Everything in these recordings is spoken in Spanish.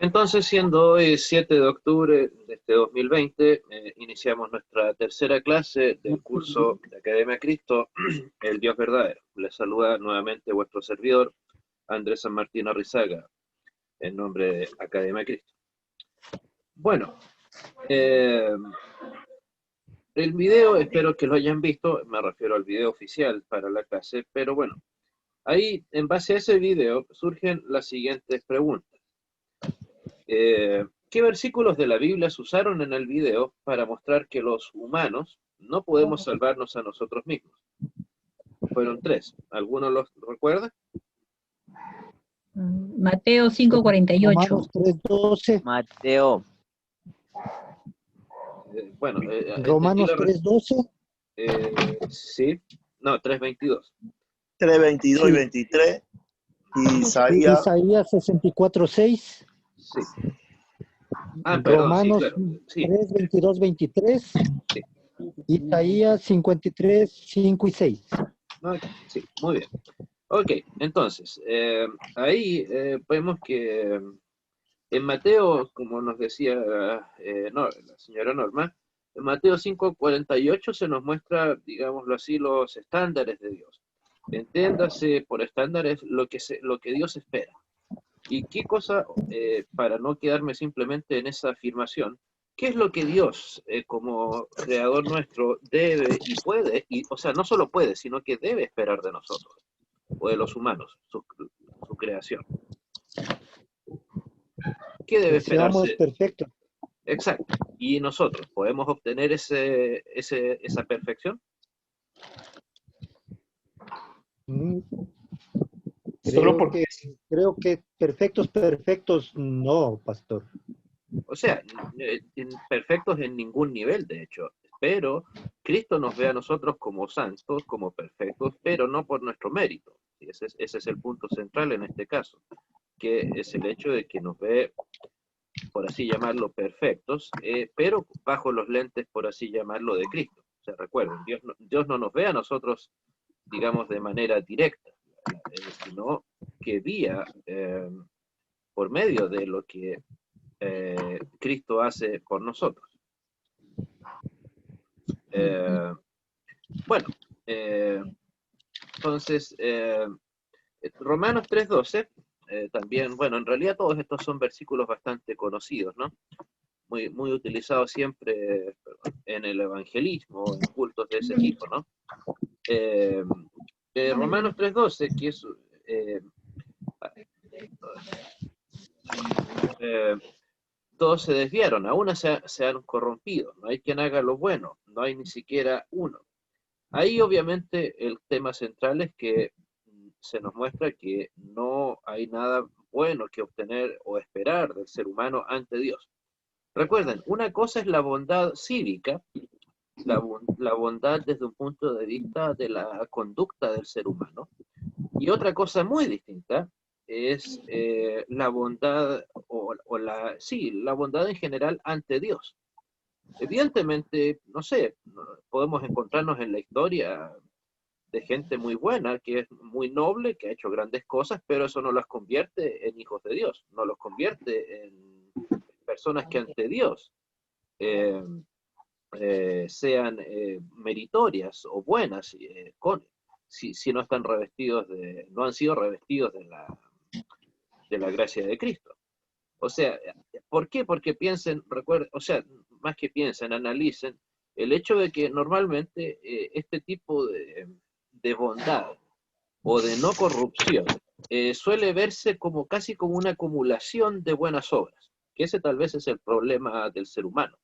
Entonces, siendo hoy 7 de octubre de este 2020, iniciamos nuestra tercera clase del curso de Academia Cristo, El Dios Verdadero. Les saluda nuevamente vuestro servidor, Andrés San Martín Arrizaga, en nombre de Academia Cristo. Bueno, el video espero que lo hayan visto, me refiero al video oficial para la clase, pero bueno, ahí en base a ese video surgen las siguientes preguntas. ¿Qué versículos de la Biblia se usaron en el video para mostrar que los humanos no podemos salvarnos a nosotros mismos? Fueron 3. ¿Alguno los recuerda? Mateo 5:48. Romanos 3:12. Mateo. Bueno, Romanos 3:12. sí. No, 3:22. 3:22 y Sí. 23. Y Isaías. Isaías 64:6. Sí. Perdón, Romanos sí, claro. Sí. 3:22, 23. Sí. Isaías 53, 5 y 6. Sí, muy bien. Ok, entonces, ahí vemos que en Mateo, como nos decía la señora Norma, en Mateo 5:48 se nos muestra, digámoslo así, los estándares de Dios. Entiéndase por estándares lo que Dios espera. ¿Y qué cosa, para no quedarme simplemente en esa afirmación, qué es lo que Dios, como creador nuestro, debe y puede, o sea, no solo puede, sino que debe esperar de nosotros, o de los humanos, su creación? ¿Qué debe Que seamos esperarse? perfectos. Exacto. ¿Y nosotros podemos obtener esa perfección? Solo porque Creo que perfectos no, pastor. O sea, perfectos en ningún nivel, de hecho. Pero Cristo nos ve a nosotros como santos, como perfectos, pero no por nuestro mérito. Ese es el punto central en este caso, que es el hecho de que nos ve, por así llamarlo, perfectos, pero bajo los lentes, por así llamarlo, de Cristo. O sea, recuerden, Dios no nos ve a nosotros, digamos, de manera directa, sino que por medio de lo que Cristo hace por nosotros. Bueno, entonces, Romanos 3:12, también, bueno, en realidad todos estos son versículos bastante conocidos, ¿no? Muy, muy utilizados siempre en el evangelismo, en cultos de ese tipo, ¿no? Romanos 3:12, que es... todos se desviaron, aún se han corrompido, no hay quien haga lo bueno, no hay ni siquiera uno. Ahí obviamente el tema central es que se nos muestra que no hay nada bueno que obtener o esperar del ser humano ante Dios. Recuerden, una cosa es la bondad cívica, la bondad desde un punto de vista de la conducta del ser humano, y otra cosa muy distinta es la bondad la bondad en general ante Dios. Evidentemente, no sé, podemos encontrarnos en la historia de gente muy buena, que es muy noble, que ha hecho grandes cosas, pero eso no las convierte en hijos de Dios, no los convierte en personas que ante Dios sean meritorias o buenas, si no están no han sido revestidos de la gracia de Cristo. O sea, ¿por qué? Porque piensen, recuerden, o sea, más que piensen, analicen el hecho de que normalmente este tipo de bondad o de no corrupción suele verse como casi como una acumulación de buenas obras, que ese tal vez es el problema del ser humano,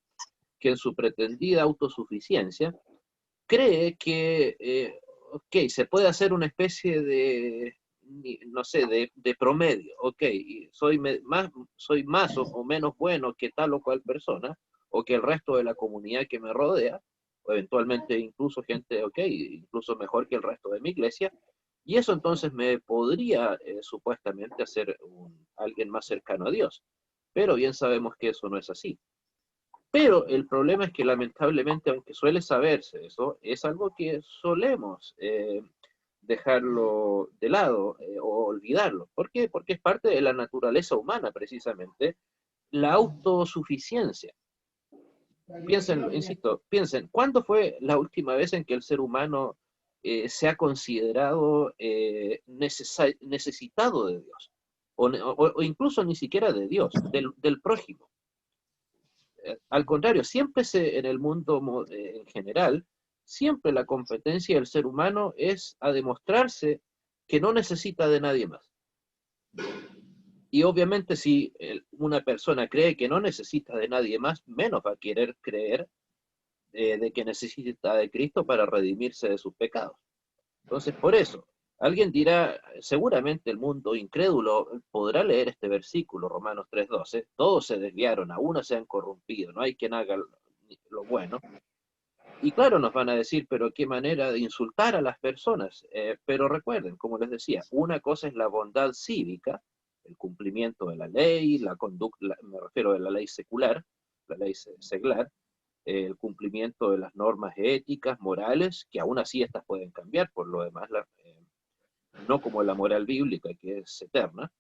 que en su pretendida autosuficiencia cree que, ok, se puede hacer una especie de, no sé, de promedio, ok, y soy más o menos bueno que tal o cual persona, o que el resto de la comunidad que me rodea, o eventualmente incluso gente, ok, incluso mejor que el resto de mi iglesia, y eso entonces me podría supuestamente hacer alguien más cercano a Dios. Pero bien sabemos que eso no es así. Pero el problema es que lamentablemente, aunque suele saberse eso, es algo que solemos dejarlo de lado o olvidarlo. ¿Por qué? Porque es parte de la naturaleza humana, precisamente, la autosuficiencia. Piensen, insisto, piensen, ¿cuándo fue la última vez en que el ser humano se ha considerado necesitado de Dios? O incluso ni siquiera de Dios, del prójimo. Al contrario, siempre en el mundo en general, siempre la competencia del ser humano es a demostrarse que no necesita de nadie más. Y obviamente si una persona cree que no necesita de nadie más, menos va a querer creer de que necesita de Cristo para redimirse de sus pecados. Entonces, por eso, alguien dirá, seguramente el mundo incrédulo podrá leer este versículo, Romanos 3:12, todos se desviaron, a uno se han corrompido, no hay quien haga lo bueno. Y claro, nos van a decir, pero qué manera de insultar a las personas. Pero recuerden, como les decía, una cosa es la bondad cívica, el cumplimiento de la ley, la conducta, me refiero a la ley secular, la ley seglar, el cumplimiento de las normas éticas, morales, que aún así estas pueden cambiar, por lo demás, no como la moral bíblica, que es eterna,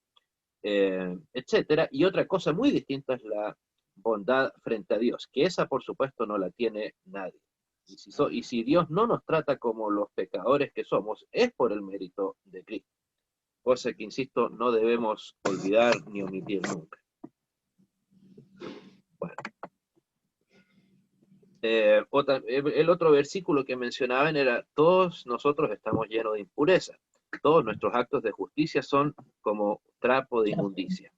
etcétera. Y otra cosa muy distinta es la bondad frente a Dios, que esa por supuesto no la tiene nadie. Y si Dios no nos trata como los pecadores que somos, es por el mérito de Cristo. Cosa que, insisto, no debemos olvidar ni omitir nunca. Bueno. El otro versículo que mencionaban era, todos nosotros estamos llenos de impureza. Todos nuestros actos de justicia son como trapo de inmundicia.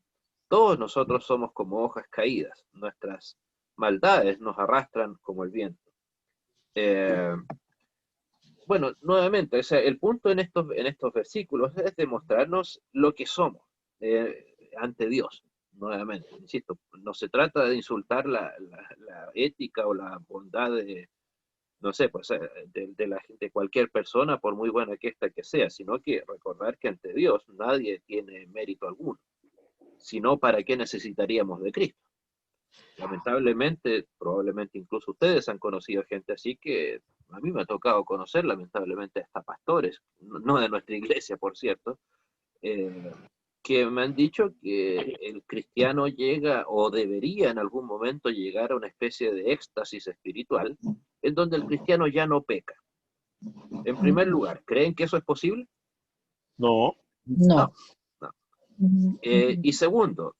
Todos nosotros somos como hojas caídas. Nuestras maldades nos arrastran como el viento. Bueno, nuevamente, o sea, el punto en estos versículos es demostrarnos lo que somos ante Dios. Nuevamente, insisto, no se trata de insultar la ética o la bondad de, no sé, pues de cualquier persona, por muy buena que ésta que sea, sino que recordar que ante Dios nadie tiene mérito alguno. Sino, ¿para qué necesitaríamos de Cristo? Lamentablemente, probablemente incluso ustedes han conocido gente así que a mí me ha tocado conocer, lamentablemente, hasta pastores, no de nuestra iglesia, por cierto, que me han dicho que el cristiano llega o debería en algún momento llegar a una especie de éxtasis espiritual en donde el cristiano ya no peca. En primer lugar, ¿creen que eso es posible? No. No. No. Y segundo,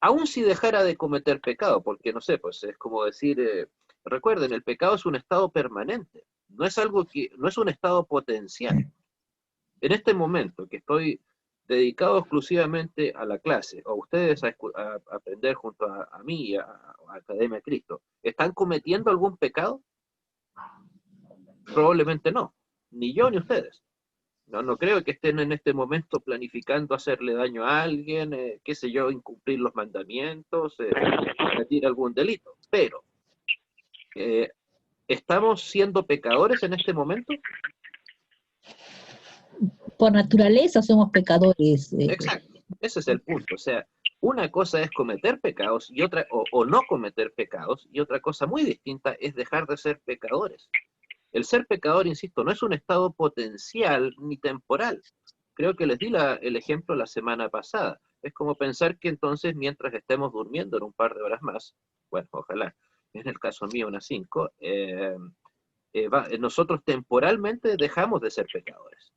aun si dejara de cometer pecado, porque no sé, pues es como decir, recuerden, el pecado es un estado permanente, no es algo que, no es un estado potencial. En este momento que estoy dedicado exclusivamente a la clase, o ustedes a aprender junto a mí, a Academia Cristo, ¿están cometiendo algún pecado? Probablemente no, ni yo ni ustedes. No creo que estén en este momento planificando hacerle daño a alguien, qué sé yo, incumplir los mandamientos, cometer algún delito. Pero, ¿estamos siendo pecadores en este momento? Por naturaleza somos pecadores. Exacto, ese es el punto. O sea, una cosa es cometer pecados y otra, o no cometer pecados, y otra cosa muy distinta es dejar de ser pecadores. El ser pecador, insisto, no es un estado potencial ni temporal. Creo que les di el ejemplo la semana pasada. Es como pensar que entonces mientras estemos durmiendo en un par de horas más, bueno, ojalá, en el caso mío unas 5, nosotros temporalmente dejamos de ser pecadores.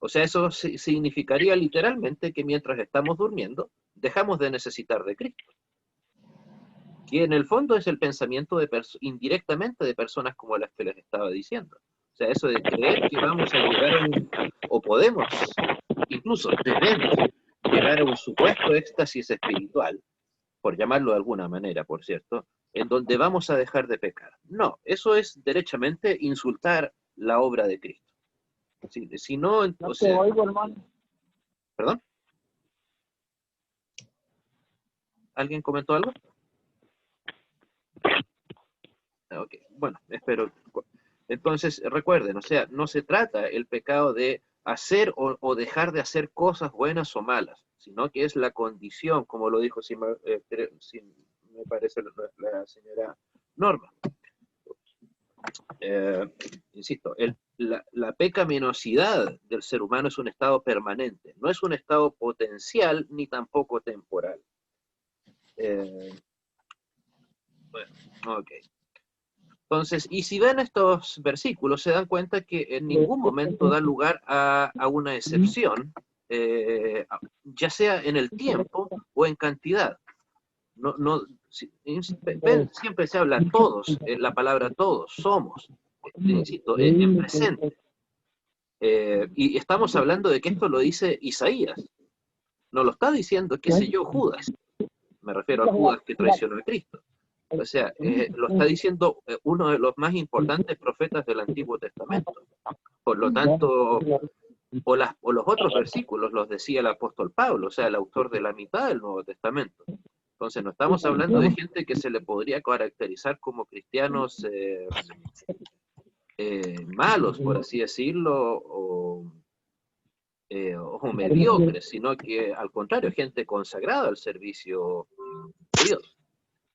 O sea, eso significaría literalmente que mientras estamos durmiendo, dejamos de necesitar de Cristo. Que en el fondo es el pensamiento indirectamente de personas como las que les estaba diciendo. O sea, eso de creer que vamos a llegar o podemos, incluso debemos llegar a un supuesto éxtasis espiritual, por llamarlo de alguna manera, por cierto, en donde vamos a dejar de pecar. No, eso es derechamente insultar la obra de Cristo. Si no, entonces... No te oigo, hermano. ¿Perdón? ¿Alguien comentó algo? Ok, bueno, espero. Entonces, recuerden, o sea, no se trata el pecado de hacer o dejar de hacer cosas buenas o malas, sino que es la condición, como lo dijo, si me parece, la señora Norma. insisto, la pecaminosidad del ser humano es un estado permanente, no es un estado potencial ni tampoco temporal. Bueno, ok. Entonces, y si ven estos versículos, se dan cuenta que en ningún momento da lugar a una excepción, ya sea en el tiempo o en cantidad. Ven, siempre se habla todos, la palabra todos, somos, insisto, en presente. Y estamos hablando de que esto lo dice Isaías, no lo está diciendo, qué sé yo, Judas. Me refiero a Judas que traicionó a Cristo. O sea, lo está diciendo uno de los más importantes profetas del Antiguo Testamento. Por lo tanto, o los otros versículos los decía el apóstol Pablo, o sea, el autor de la mitad del Nuevo Testamento. Entonces, no estamos hablando de gente que se le podría caracterizar como cristianos malos, por así decirlo, o mediocres, sino que al contrario, gente consagrada al servicio de Dios.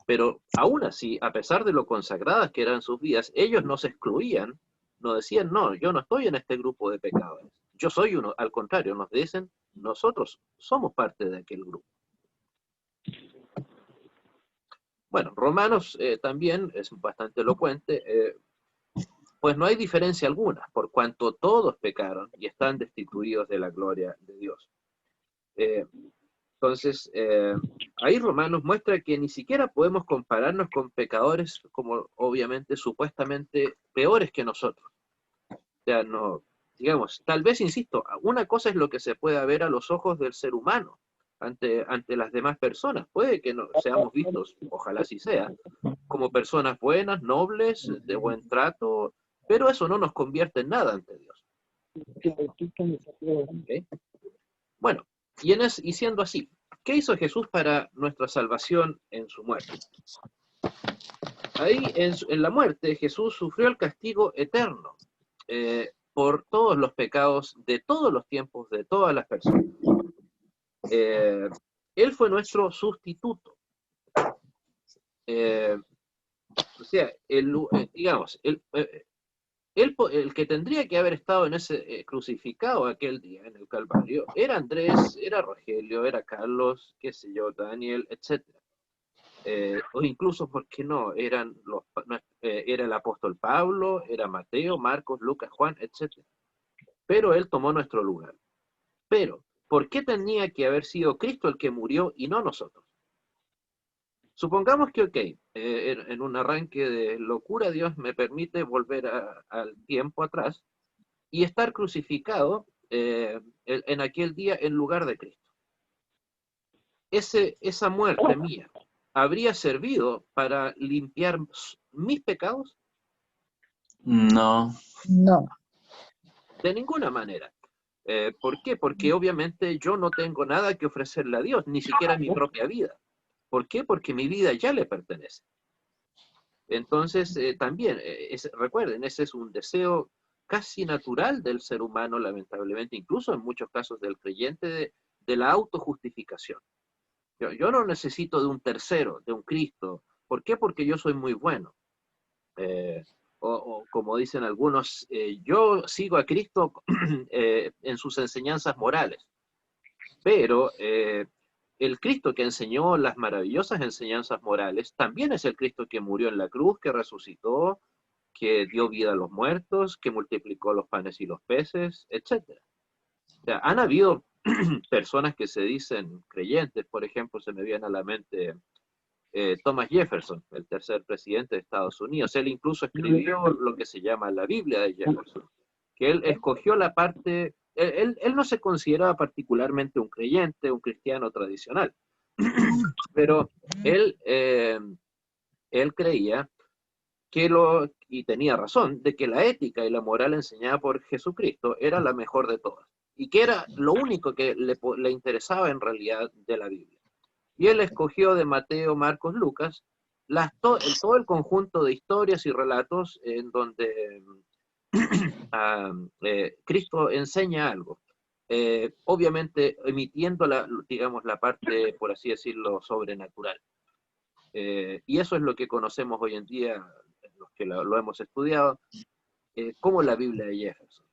Pero aún así, a pesar de lo consagradas que eran sus vidas, ellos no se excluían, no decían, no, yo no estoy en este grupo de pecadores. Yo soy uno, al contrario, nos dicen, nosotros somos parte de aquel grupo. Bueno, Romanos también es bastante elocuente, pues no hay diferencia alguna, por cuanto todos pecaron y están destituidos de la gloria de Dios. Entonces, ahí Romanos muestra que ni siquiera podemos compararnos con pecadores como obviamente supuestamente peores que nosotros. O sea, no, digamos, tal vez, insisto, una cosa es lo que se pueda ver a los ojos del ser humano ante las demás personas. Puede que no seamos vistos, ojalá así sea, como personas buenas, nobles, de buen trato, pero eso no nos convierte en nada ante Dios. ¿Okay? Bueno, y siendo así, ¿qué hizo Jesús para nuestra salvación en su muerte? Ahí, en la muerte, Jesús sufrió el castigo eterno por todos los pecados de todos los tiempos, de todas las personas. Él fue nuestro sustituto. O sea, digamos, el que tendría que haber estado en ese crucificado aquel día en el Calvario era Andrés, era Rogelio, era Carlos, qué sé yo, Daniel, etc. O incluso, ¿por qué no? Era el apóstol Pablo, era Mateo, Marcos, Lucas, Juan, etc. Pero él tomó nuestro lugar. Pero, ¿por qué tenía que haber sido Cristo el que murió y no nosotros? Supongamos que, ok, en un arranque de locura, Dios me permite volver al tiempo atrás y estar crucificado en aquel día en lugar de Cristo. Esa muerte mía, ¿habría servido para limpiar mis pecados? No. No. De ninguna manera. ¿Por qué? Porque obviamente yo no tengo nada que ofrecerle a Dios, ni siquiera mi propia vida. ¿Por qué? Porque mi vida ya le pertenece. Entonces, también, recuerden, ese es un deseo casi natural del ser humano, lamentablemente, incluso en muchos casos del creyente, de la autojustificación. Yo no necesito de un tercero, de un Cristo. ¿Por qué? Porque yo soy muy bueno. O como dicen algunos, yo sigo a Cristo en sus enseñanzas morales. Pero el Cristo que enseñó las maravillosas enseñanzas morales también es el Cristo que murió en la cruz, que resucitó, que dio vida a los muertos, que multiplicó los panes y los peces, etc. O sea, han habido personas que se dicen creyentes, por ejemplo, se me viene a la mente Thomas Jefferson, el tercer presidente de Estados Unidos. Él incluso escribió lo que se llama la Biblia de Jefferson, que él escogió la parte, él no se consideraba particularmente un creyente, un cristiano tradicional, pero él creía y tenía razón, de que la ética y la moral enseñada por Jesucristo era la mejor de todas, y que era lo único que le interesaba en realidad de la Biblia. Y él escogió de Mateo, Marcos, Lucas, todo el conjunto de historias y relatos en donde Cristo enseña algo. Obviamente emitiendo digamos, la parte, por así decirlo, sobrenatural. Y eso es lo que conocemos hoy en día, los que lo hemos estudiado, como la Biblia de Jefferson.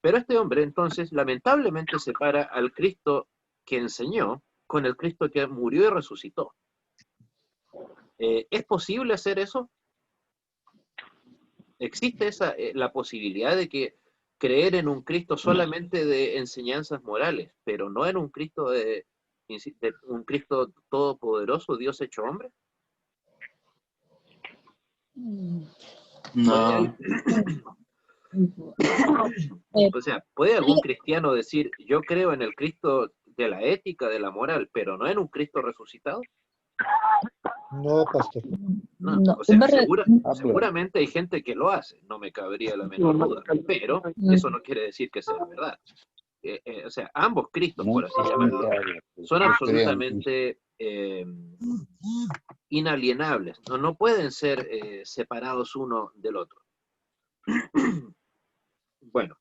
Pero este hombre entonces lamentablemente separa al Cristo que enseñó con el Cristo que murió y resucitó. ¿Es posible hacer eso? ¿Existe la posibilidad de que creer en un Cristo solamente de enseñanzas morales, pero no en un Cristo de un Cristo todopoderoso, Dios hecho hombre? No. O sea, ¿puede algún cristiano decir, yo creo en el Cristo de la ética, de la moral, pero no en un Cristo resucitado? No, pastor. No, No, o sea, un ver- seguramente hay gente que lo hace, no me cabría la menor duda, pero eso no quiere decir que sea verdad. O sea, ambos Cristos, por así llamarlo, son absolutamente inalienables, no pueden ser separados uno del otro. Bueno,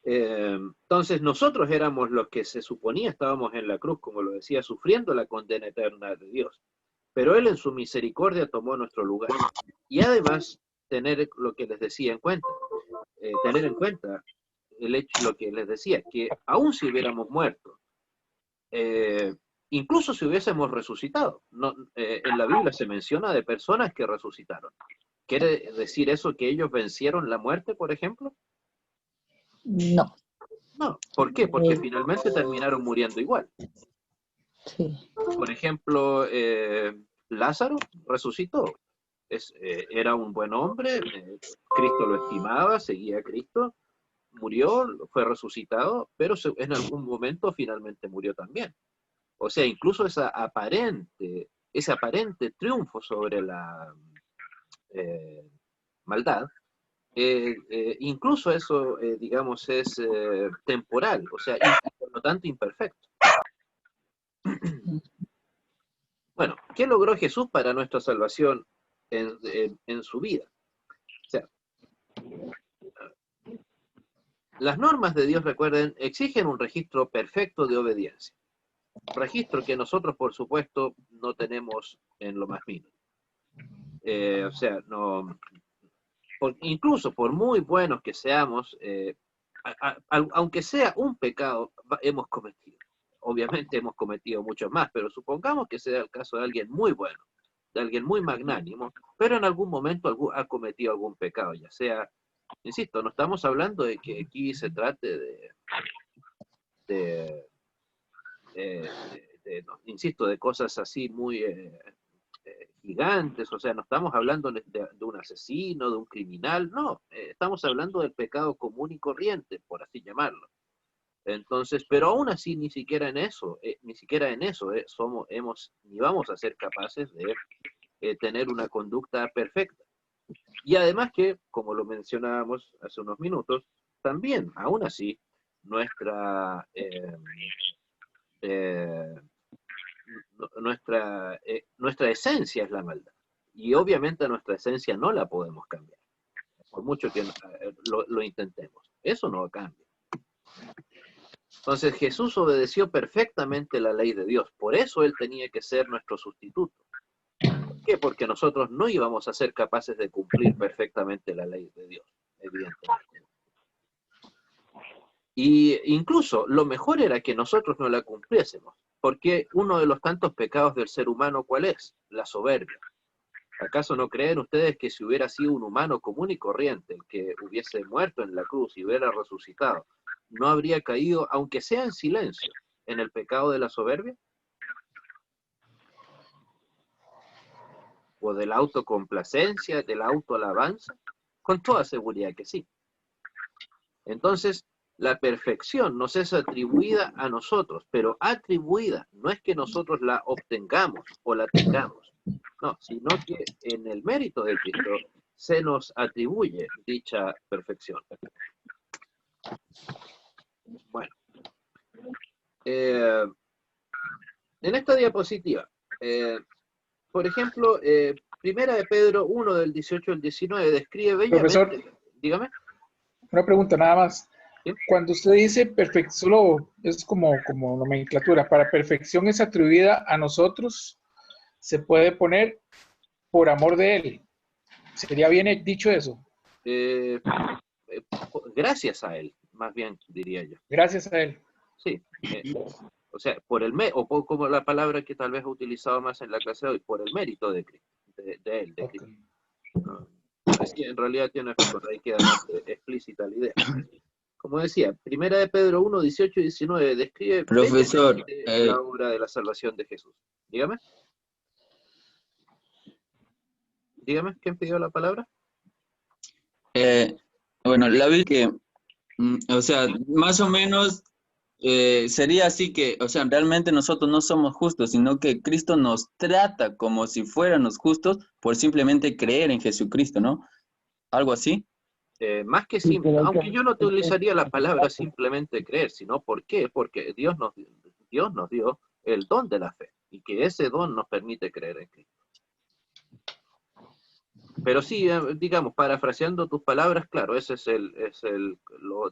entonces nosotros éramos los que se suponía estábamos en la cruz, como lo decía, sufriendo la condena eterna de Dios. Pero Él en su misericordia tomó nuestro lugar. Y además, tener lo que les decía en cuenta, tener en cuenta el hecho, lo que les decía, que aún si hubiéramos muerto, incluso si hubiésemos resucitado, en la Biblia se menciona de personas que resucitaron. ¿Quiere decir eso que ellos vencieron la muerte, por ejemplo? No. No. ¿Por qué? Porque finalmente terminaron muriendo igual. Sí. Por ejemplo, Lázaro resucitó. Era un buen hombre, Cristo lo estimaba, seguía a Cristo, murió, fue resucitado, pero en algún momento finalmente murió también. O sea, incluso ese aparente triunfo sobre la maldad, incluso eso, digamos, es temporal, o sea, y por lo tanto imperfecto. Bueno, ¿qué logró Jesús para nuestra salvación en su vida? O sea, las normas de Dios, recuerden, exigen un registro perfecto de obediencia. Registro que nosotros, por supuesto, no tenemos en lo más mínimo. O sea, incluso por muy buenos que seamos, aunque sea un pecado, hemos cometido. Obviamente hemos cometido muchos más, pero supongamos que sea el caso de alguien muy bueno, de alguien muy magnánimo, pero en algún momento ha cometido algún pecado, ya sea, insisto, no estamos hablando de que aquí se trate insisto, de cosas así muy gigantes, o sea, no estamos hablando de un asesino, de un criminal, no, estamos hablando del pecado común y corriente, por así llamarlo. Entonces, pero aún así, ni siquiera en eso ni vamos a ser capaces de tener una conducta perfecta. Y además que, como lo mencionábamos hace unos minutos, también, aún así, nuestra esencia es la maldad. Y obviamente nuestra esencia no la podemos cambiar, por mucho que lo intentemos. Eso no cambia. Entonces Jesús obedeció perfectamente la ley de Dios. Por eso Él tenía que ser nuestro sustituto. ¿Por qué? Porque nosotros no íbamos a ser capaces de cumplir perfectamente la ley de Dios, evidentemente. Y incluso lo mejor era que nosotros no la cumpliésemos, porque uno de los tantos pecados del ser humano, ¿cuál es? La soberbia. ¿Acaso no creen ustedes que si hubiera sido un humano común y corriente, el que hubiese muerto en la cruz y hubiera resucitado, no habría caído, aunque sea en silencio, en el pecado de la soberbia? ¿O de la autocomplacencia, de la autoalabanza? Con toda seguridad que sí. Entonces, la perfección nos es atribuida a nosotros, pero atribuida, no es que nosotros la obtengamos o la tengamos, no, sino que en el mérito de Cristo se nos atribuye dicha perfección. Bueno, en esta diapositiva, por ejemplo, Primera de Pedro 1 del 18 al 19 describe bellamente... Profesor, dígame. una pregunta nada más. ¿Sí? Cuando usted dice perfección, solo es como nomenclatura, para perfección es atribuida a nosotros, se puede poner por amor de Él. ¿Sería bien dicho eso? Eh, Gracias a él, más bien diría yo. Gracias a él. Sí. O sea, como la palabra que tal vez he utilizado más en la clase de hoy, por el mérito de Cristo, de él, de Ok. Cristo. ¿No? Es que en realidad tiene razón, ahí queda más explícita la idea. Como decía, Primera de Pedro 1, 18 y 19 describe Profesor, bellamente la obra de la salvación de Jesús. Dígame. Dígame, ¿quién pidió la palabra? bueno, la vi que, o sea, más o menos sería así que, o sea, realmente nosotros no somos justos, sino que Cristo nos trata como si fuéramos justos por simplemente creer en Jesucristo, ¿no? Algo así. Más que Sí, pero aunque yo no utilizaría la palabra simplemente creer, sino ¿por qué? Porque Dios nos dio el don de la fe y que ese don nos permite creer en Cristo. Pero sí, digamos, parafraseando tus palabras, claro, ese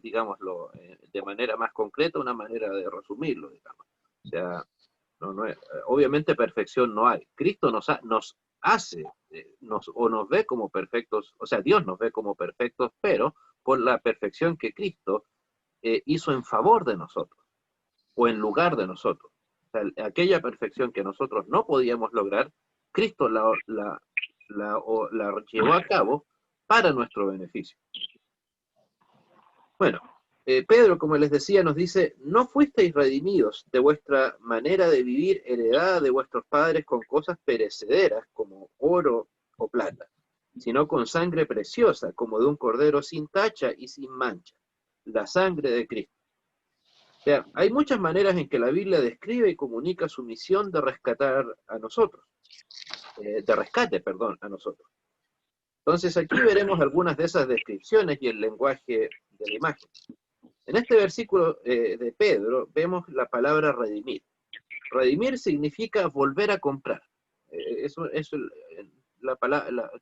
digámoslo, de manera más concreta, una manera de resumirlo, digamos. O sea, obviamente perfección no hay. Cristo nos hace, o nos ve como perfectos, o sea, Dios nos ve como perfectos, pero por la perfección que Cristo hizo en favor de nosotros, o en lugar de nosotros. O sea, aquella perfección que nosotros no podíamos lograr, Cristo la llevó a cabo para nuestro beneficio. Bueno, Pedro, como les decía, nos dice, no fuisteis redimidos de vuestra manera de vivir heredada de vuestros padres con cosas perecederas como oro o plata, sino con sangre preciosa como de un cordero sin tacha y sin mancha, la sangre de Cristo. O sea, hay muchas maneras en que la Biblia describe y comunica su misión de rescatar a nosotros, de rescate, perdón, a nosotros. Entonces aquí veremos algunas de esas descripciones y el lenguaje de la imagen. En este versículo de Pedro vemos la palabra redimir. Redimir significa volver a comprar.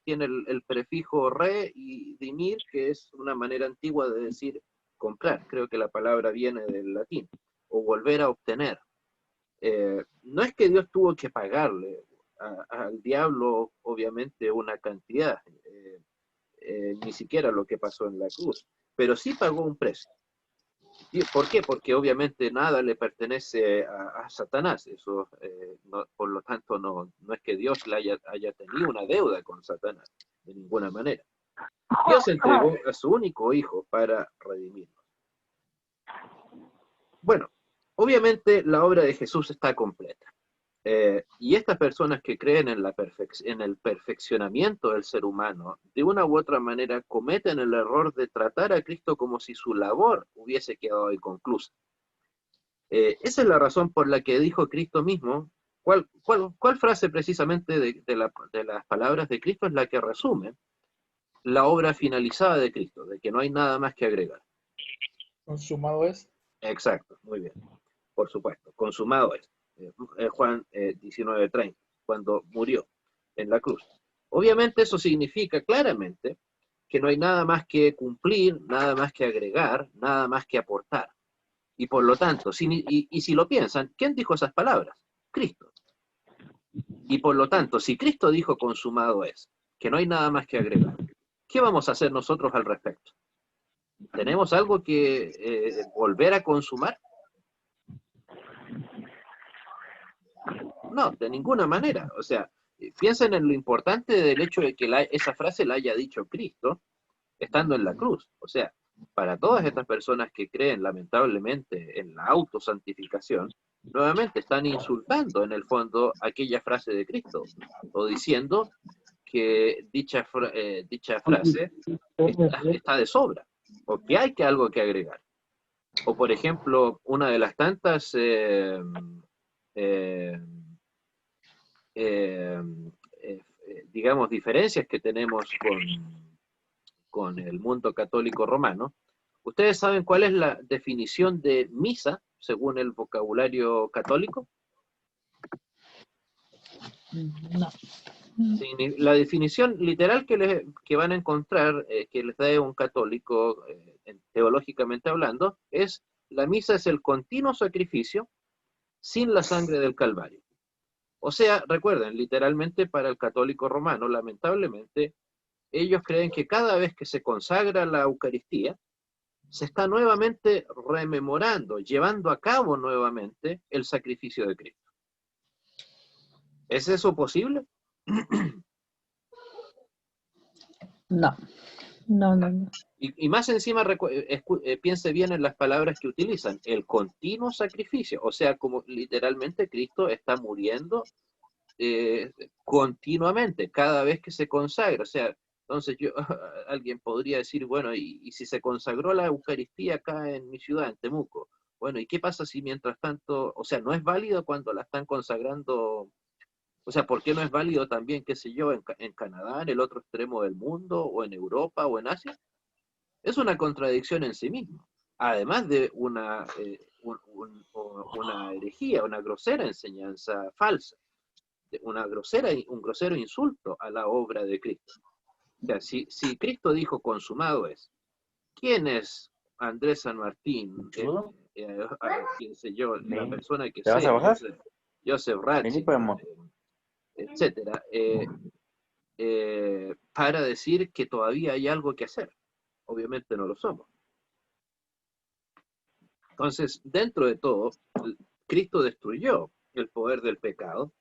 Tiene el prefijo re y dimir, que es una manera antigua de decir comprar. Creo que la palabra viene del latín, o volver a obtener. No es que Dios tuvo que pagarle al diablo, obviamente, una cantidad, ni siquiera lo que pasó en la cruz, pero sí pagó un precio. ¿Por qué? Porque obviamente nada le pertenece a Satanás. Eso, por lo tanto, no es que Dios haya tenido una deuda con Satanás, de ninguna manera. Dios entregó a su único hijo para redimirnos. Bueno, obviamente la obra de Jesús está completa. Y estas personas que creen en el perfeccionamiento del ser humano, de una u otra manera cometen el error de tratar a Cristo como si su labor hubiese quedado inconclusa. Esa es la razón por la que dijo Cristo mismo. ¿Cuál frase precisamente de las palabras de Cristo es la que resume la obra finalizada de Cristo, de que no hay nada más que agregar? Consumado es. Exacto, muy bien, por supuesto, consumado es. Juan 19:30, cuando murió en la cruz. Obviamente eso significa claramente que no hay nada más que cumplir, nada más que agregar, nada más que aportar. Y por lo tanto, si lo piensan, ¿quién dijo esas palabras? Cristo. Y por lo tanto, si Cristo dijo consumado es, que no hay nada más que agregar, ¿qué vamos a hacer nosotros al respecto? ¿Tenemos algo que volver a consumar? No, de ninguna manera. O sea, piensen en lo importante del hecho de que esa frase la haya dicho Cristo estando en la cruz. O sea, para todas estas personas que creen lamentablemente en la autosantificación, nuevamente están insultando en el fondo aquella frase de Cristo, o diciendo que dicha frase está de sobra, o que hay algo que agregar. O por ejemplo, una de las tantas digamos, diferencias que tenemos con el mundo católico romano. ¿Ustedes saben cuál es la definición de misa según el vocabulario católico? No. La definición literal que van a encontrar, que les da un católico, teológicamente hablando, es: la misa es el continuo sacrificio sin la sangre del Calvario. O sea, recuerden, literalmente para el católico romano, lamentablemente, ellos creen que cada vez que se consagra la Eucaristía, se está nuevamente rememorando, llevando a cabo nuevamente el sacrificio de Cristo. ¿Es eso posible? No, no, no, no. Y más encima, piense bien en las palabras que utilizan, el continuo sacrificio, o sea, como literalmente Cristo está muriendo continuamente, cada vez que se consagra. O sea, entonces alguien podría decir, bueno, y si se consagró la Eucaristía acá en mi ciudad, en Temuco, bueno, ¿y qué pasa si mientras tanto, o sea, no es válido cuando la están consagrando? O sea, ¿por qué no es válido también, qué sé yo, en Canadá, en el otro extremo del mundo, o en Europa, o en Asia? Es una contradicción en sí mismo, además de una herejía, una grosera enseñanza falsa, un grosero insulto a la obra de Cristo. O sea, si Cristo dijo consumado es, ¿quién es Andrés San Martín? Quién sé yo, la persona que ¿Te vas a sea, bajar? Joseph Ratzinger, etcétera, para decir que todavía hay algo que hacer. Obviamente no lo somos. Entonces, dentro de todo, Cristo destruyó el poder del pecado.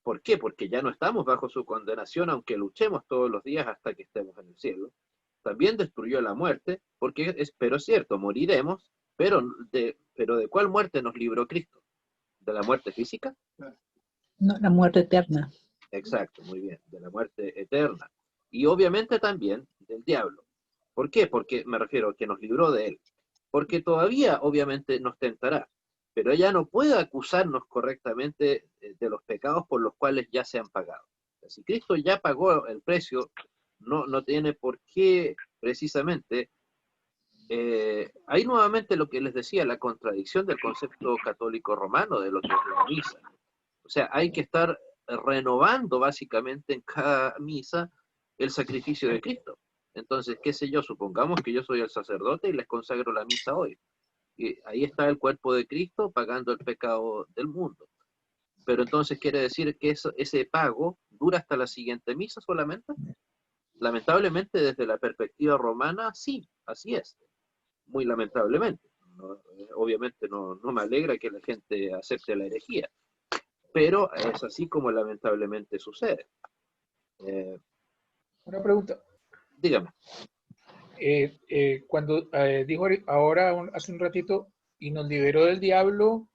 ¿Por qué? Porque ya no estamos bajo su condenación, aunque luchemos todos los días hasta que estemos en el cielo. También destruyó la muerte, pero es cierto, moriremos, pero ¿de cuál muerte nos libró Cristo? ¿De la muerte física? No, la muerte eterna. Exacto, muy bien, de la muerte eterna. Y obviamente también del diablo. ¿Por qué? Porque me refiero a que nos libró de él. Porque todavía obviamente nos tentará, pero ella no puede acusarnos correctamente de los pecados por los cuales ya se han pagado. Si Cristo ya pagó el precio, no tiene por qué precisamente. Hay nuevamente lo que les decía, la contradicción del concepto católico romano de lo que es la misa. O sea, hay que estar renovando básicamente en cada misa el sacrificio de Cristo. Entonces, qué sé yo, supongamos que yo soy el sacerdote y les consagro la misa hoy. Y ahí está el cuerpo de Cristo pagando el pecado del mundo. Pero entonces quiere decir que ese pago dura hasta la siguiente misa solamente. Lamentablemente, desde la perspectiva romana, sí, así es. Muy lamentablemente. Obviamente no me alegra que la gente acepte la herejía, pero es así como lamentablemente sucede. Una pregunta. Dígame. Cuando dijo ahora, hace un ratito, y nos liberó del diablo,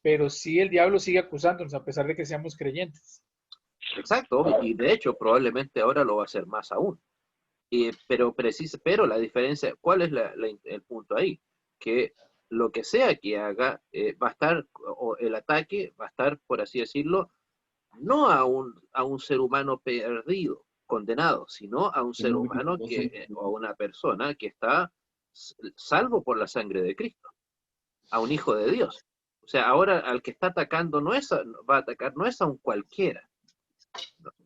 pero sí el diablo sigue acusándonos a pesar de que seamos creyentes. Exacto, y de hecho probablemente ahora lo va a hacer más aún. Pero la diferencia, ¿cuál es el punto ahí? Que lo que sea que haga va a estar, o el ataque va a estar, por así decirlo, no a un ser humano perdido, condenado, sino a un ser humano o a una persona que está salvo por la sangre de Cristo, a un hijo de Dios. O sea, ahora al que está atacando va a atacar no es a un cualquiera.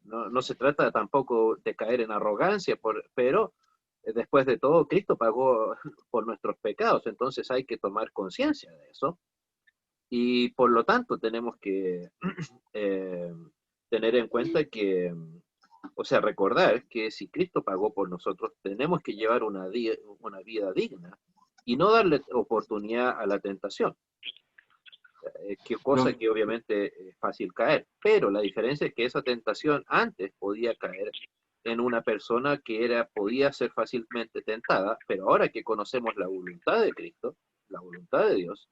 No se trata tampoco de caer en arrogancia, pero después de todo, Cristo pagó por nuestros pecados, entonces hay que tomar conciencia de eso. Y por lo tanto tenemos que tener en cuenta que, o sea, recordar que si Cristo pagó por nosotros, tenemos que llevar una vida digna y no darle oportunidad a la tentación. Qué cosa que obviamente es fácil caer, pero la diferencia es que esa tentación antes podía caer en una persona que podía ser fácilmente tentada, pero ahora que conocemos la voluntad de Cristo, la voluntad de Dios,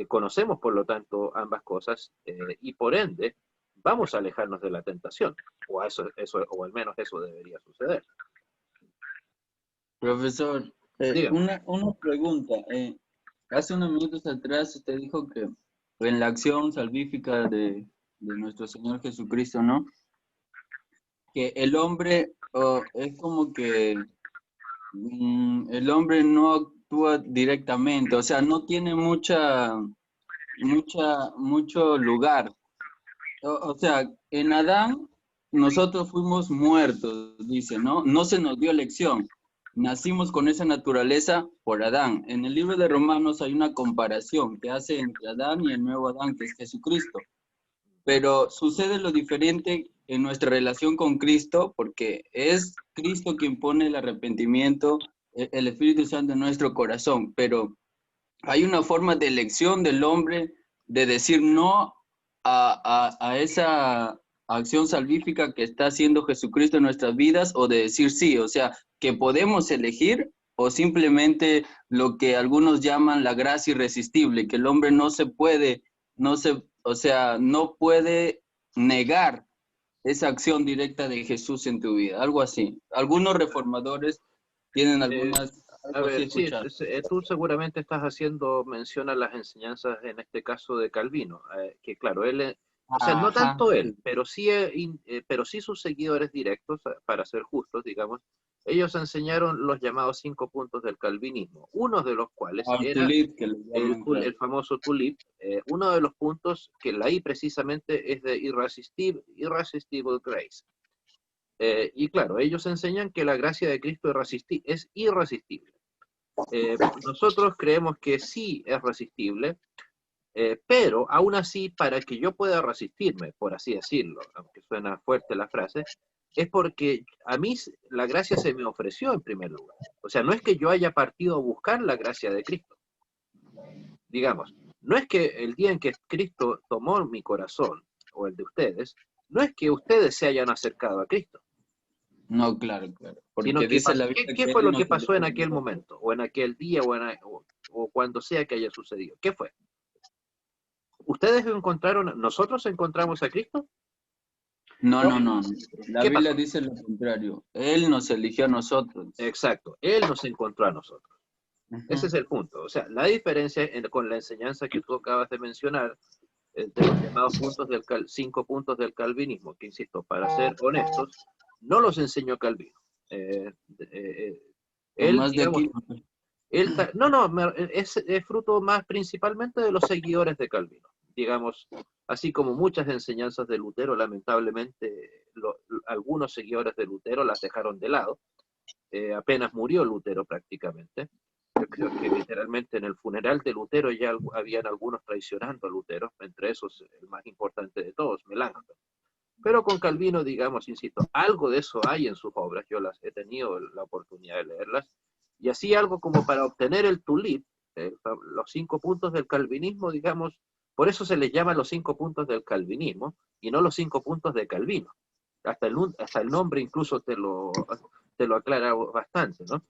conocemos por lo tanto ambas cosas y por ende vamos a alejarnos de la tentación, o al menos eso debería suceder. Profesor, una pregunta. Hace unos minutos atrás usted dijo que en la acción salvífica de nuestro Señor Jesucristo, ¿no? Que el hombre es como que el hombre no actúa directamente, o sea, no tiene mucho lugar. O sea, en Adán nosotros fuimos muertos, dice, ¿no? No se nos dio elección. Nacimos con esa naturaleza por Adán. En el libro de Romanos hay una comparación que hace entre Adán y el nuevo Adán, que es Jesucristo. Pero sucede lo diferente en nuestra relación con Cristo, porque es Cristo quien pone el arrepentimiento, el Espíritu Santo en nuestro corazón, pero hay una forma de elección del hombre de decir no a esa acción salvífica que está haciendo Jesucristo en nuestras vidas, o de decir sí, o sea, que podemos elegir, o simplemente lo que algunos llaman la gracia irresistible, que el hombre no puede negar esa acción directa de Jesús en tu vida, algo así. Algunos reformadores tienen algunas... A ver, sí, tú seguramente estás haciendo mención a las enseñanzas, en este caso de Calvino, que claro, él, o sea, no tanto él, pero sí sus seguidores directos, para ser justos, digamos, ellos enseñaron los llamados 5 puntos del calvinismo, uno de los cuales era el famoso tulip, uno de los puntos que ahí precisamente es de irresistible grace. Y claro, ellos enseñan que la gracia de Cristo es irresistible. Nosotros creemos que sí es resistible, pero aún así, para que yo pueda resistirme, por así decirlo, aunque suena fuerte la frase, es porque a mí la gracia se me ofreció en primer lugar. O sea, no es que yo haya partido a buscar la gracia de Cristo. Digamos, no es que el día en que Cristo tomó mi corazón, o el de ustedes, no es que ustedes se hayan acercado a Cristo. No, claro. Porque dice ¿qué fue lo que pasó en aquel momento? O en aquel día, o cuando sea que haya sucedido. ¿Qué fue? ¿Ustedes nosotros encontramos a Cristo? No. La Biblia dice lo contrario. Él nos eligió a nosotros. Exacto. Él nos encontró a nosotros. Ese es el punto. O sea, la diferencia con la enseñanza que tú acabas de mencionar, de los llamados 5 puntos del calvinismo, que insisto, para ser honestos, no los enseñó Calvino. Él, digamos, es fruto más principalmente de los seguidores de Calvino. Digamos, así como muchas enseñanzas de Lutero, lamentablemente, algunos seguidores de Lutero las dejaron de lado. Apenas murió Lutero prácticamente. Yo creo que literalmente en el funeral de Lutero ya habían algunos traicionando a Lutero, entre esos el más importante de todos, Melanchthon. Pero con Calvino, digamos, insisto, algo de eso hay en sus obras, yo las he tenido la oportunidad de leerlas, y así algo como para obtener el tulip, los 5 puntos del calvinismo, digamos, por eso se les llama los 5 puntos del calvinismo, y no los 5 puntos de Calvino. Hasta el nombre incluso te lo aclara bastante, ¿no?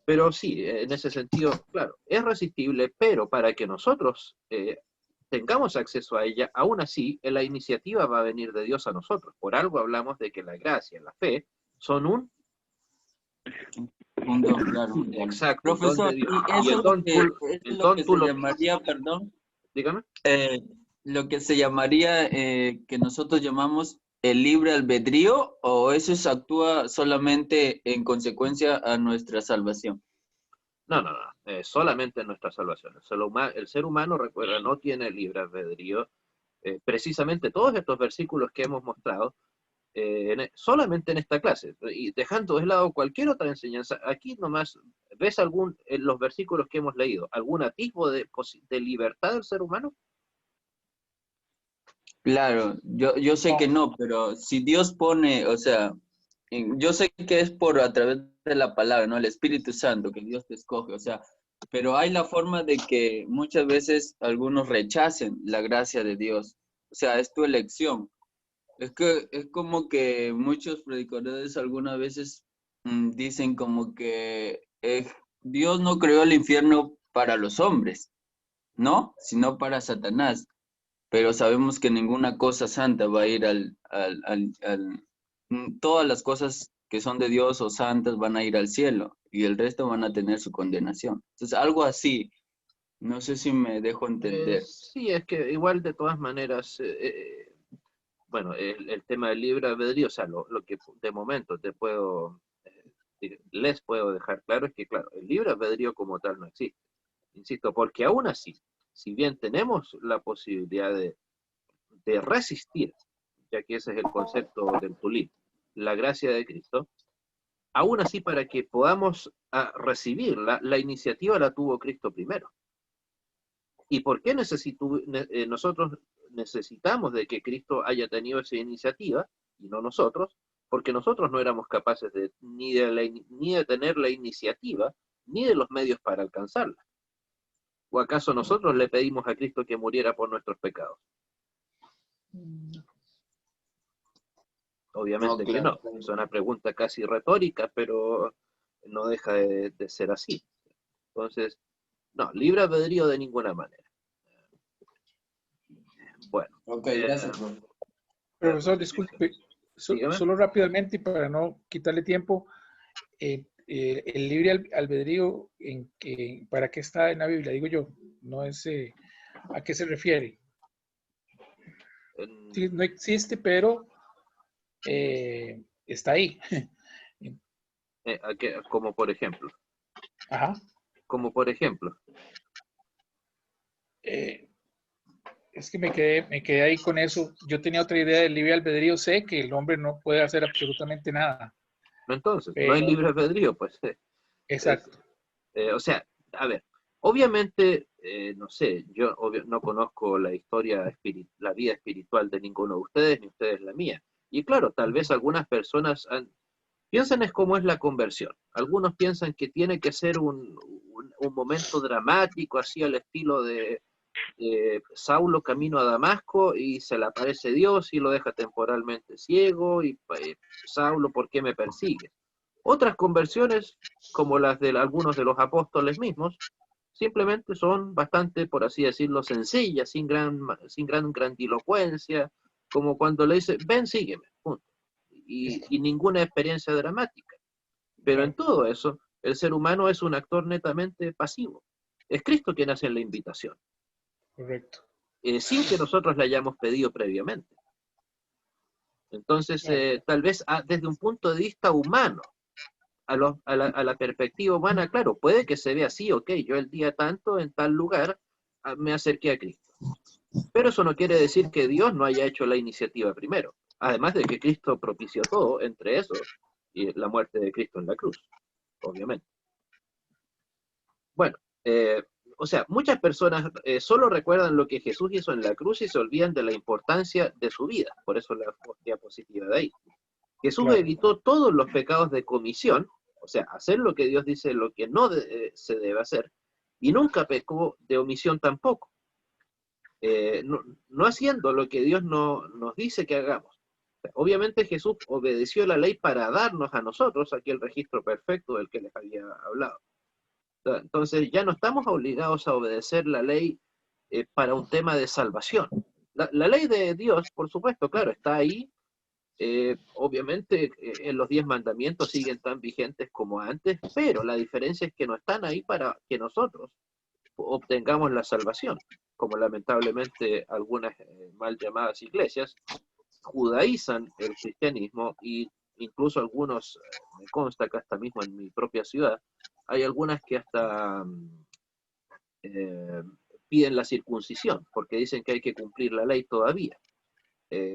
Pero sí, en ese sentido, claro, es resistible, pero para que nosotros tengamos acceso a ella, aún así, la iniciativa va a venir de Dios a nosotros. Por algo hablamos de que la gracia y la fe son un don, claro. Exacto. Profesor, don de Dios. y eso se llamaría, perdón. Dígame. Lo que se llamaría, que nosotros llamamos el libre albedrío, o eso se actúa solamente en consecuencia a nuestra salvación. No, solamente en nuestra salvación. El ser humano, recuerda, no tiene libre albedrío. Precisamente todos estos versículos que hemos mostrado, solamente en esta clase, y dejando de lado cualquier otra enseñanza, aquí nomás, ¿ves en los versículos que hemos leído, algún atisbo de libertad del ser humano? Claro, yo sé que no, pero si Dios pone, o sea, yo sé que es a través de la palabra, ¿no? El Espíritu Santo, que Dios te escoge, o sea, pero hay la forma de que muchas veces algunos rechacen la gracia de Dios, o sea, es tu elección. Es como que muchos predicadores algunas veces dicen como que Dios no creó el infierno para los hombres, ¿no? Sino para Satanás. Pero sabemos que ninguna cosa santa va a ir todas las cosas que son de Dios o santas van a ir al cielo, y el resto van a tener su condenación. Entonces, algo así, no sé si me dejo entender. Sí, es que igual de todas maneras, bueno, el tema del libre albedrío, o sea, lo que de momento les puedo dejar claro es que, claro, el libre albedrío como tal no existe. Insisto, porque aún así, si bien tenemos la posibilidad de resistir, ya que ese es el concepto del tulip, la gracia de Cristo, aún así para que podamos recibirla, la iniciativa la tuvo Cristo primero. ¿Y por qué nosotros necesitamos de que Cristo haya tenido esa iniciativa? y no nosotros, porque nosotros no éramos capaces ni de tener la iniciativa, ni de los medios para alcanzarla. ¿O acaso nosotros le pedimos a Cristo que muriera por nuestros pecados? Obviamente No, que no. claro. Es una pregunta casi retórica, pero no deja de ser así. Entonces, no, libre albedrío de ninguna manera. Bueno. Ok, gracias, profe. Profesor, disculpe, Dígame. solo rápidamente y para no quitarle tiempo, el libre albedrío, ¿para qué está en la Biblia? Digo yo, no es, ¿a qué se refiere? Sí, no existe, pero está ahí. Como por ejemplo. Ajá. Como por ejemplo. Es que me quedé ahí con eso. Yo tenía otra idea del libre albedrío. Sé que el hombre no puede hacer absolutamente nada. Entonces, no hay Pero, libre albedrío, pues. exacto. O sea, a ver, obviamente, no sé, yo no conozco la historia, la vida espiritual de ninguno de ustedes, ni ustedes la mía. Y claro, tal vez algunas personas piensan es cómo es la conversión. Algunos piensan que tiene que ser un momento dramático, así al estilo de Saulo camino a Damasco y se le aparece Dios y lo deja temporalmente ciego y Saulo, ¿por qué me persigues? Otras conversiones, como las de algunos de los apóstoles mismos, simplemente son bastante, por así decirlo, sencillas, sin gran grandilocuencia, como cuando le dice, ven, sígueme, punto. Y ninguna experiencia dramática. Pero en todo eso, el ser humano es un actor netamente pasivo. Es Cristo quien hace la invitación. Correcto. Sin que nosotros le hayamos pedido previamente. Entonces, tal vez desde un punto de vista humano, a la perspectiva humana, claro, puede que se vea así, ok, yo el día tanto, en tal lugar, me acerqué a Cristo. Pero eso no quiere decir que Dios no haya hecho la iniciativa primero. Además de que Cristo propició todo, entre eso, y la muerte de Cristo en la cruz, obviamente. Bueno, o sea, muchas personas solo recuerdan lo que Jesús hizo en la cruz y se olvidan de la importancia de su vida. Por eso la diapositiva de ahí. Jesús evitó todos los pecados de comisión, o sea, hacer lo que Dios dice, lo que no se debe hacer, y nunca pecó de omisión tampoco. No haciendo lo que Dios nos dice que hagamos. Obviamente Jesús obedeció la ley para darnos a nosotros aquel registro perfecto del que les había hablado. Entonces ya no estamos obligados a obedecer la ley para un tema de salvación. La ley de Dios, por supuesto, claro, está ahí. Obviamente en los 10 mandamientos siguen tan vigentes como antes, pero la diferencia es que no están ahí para que nosotros obtengamos la salvación, como lamentablemente algunas mal llamadas iglesias judaizan el cristianismo y incluso algunos, me consta que hasta mismo en mi propia ciudad, hay algunas que hasta piden la circuncisión, porque dicen que hay que cumplir la ley todavía,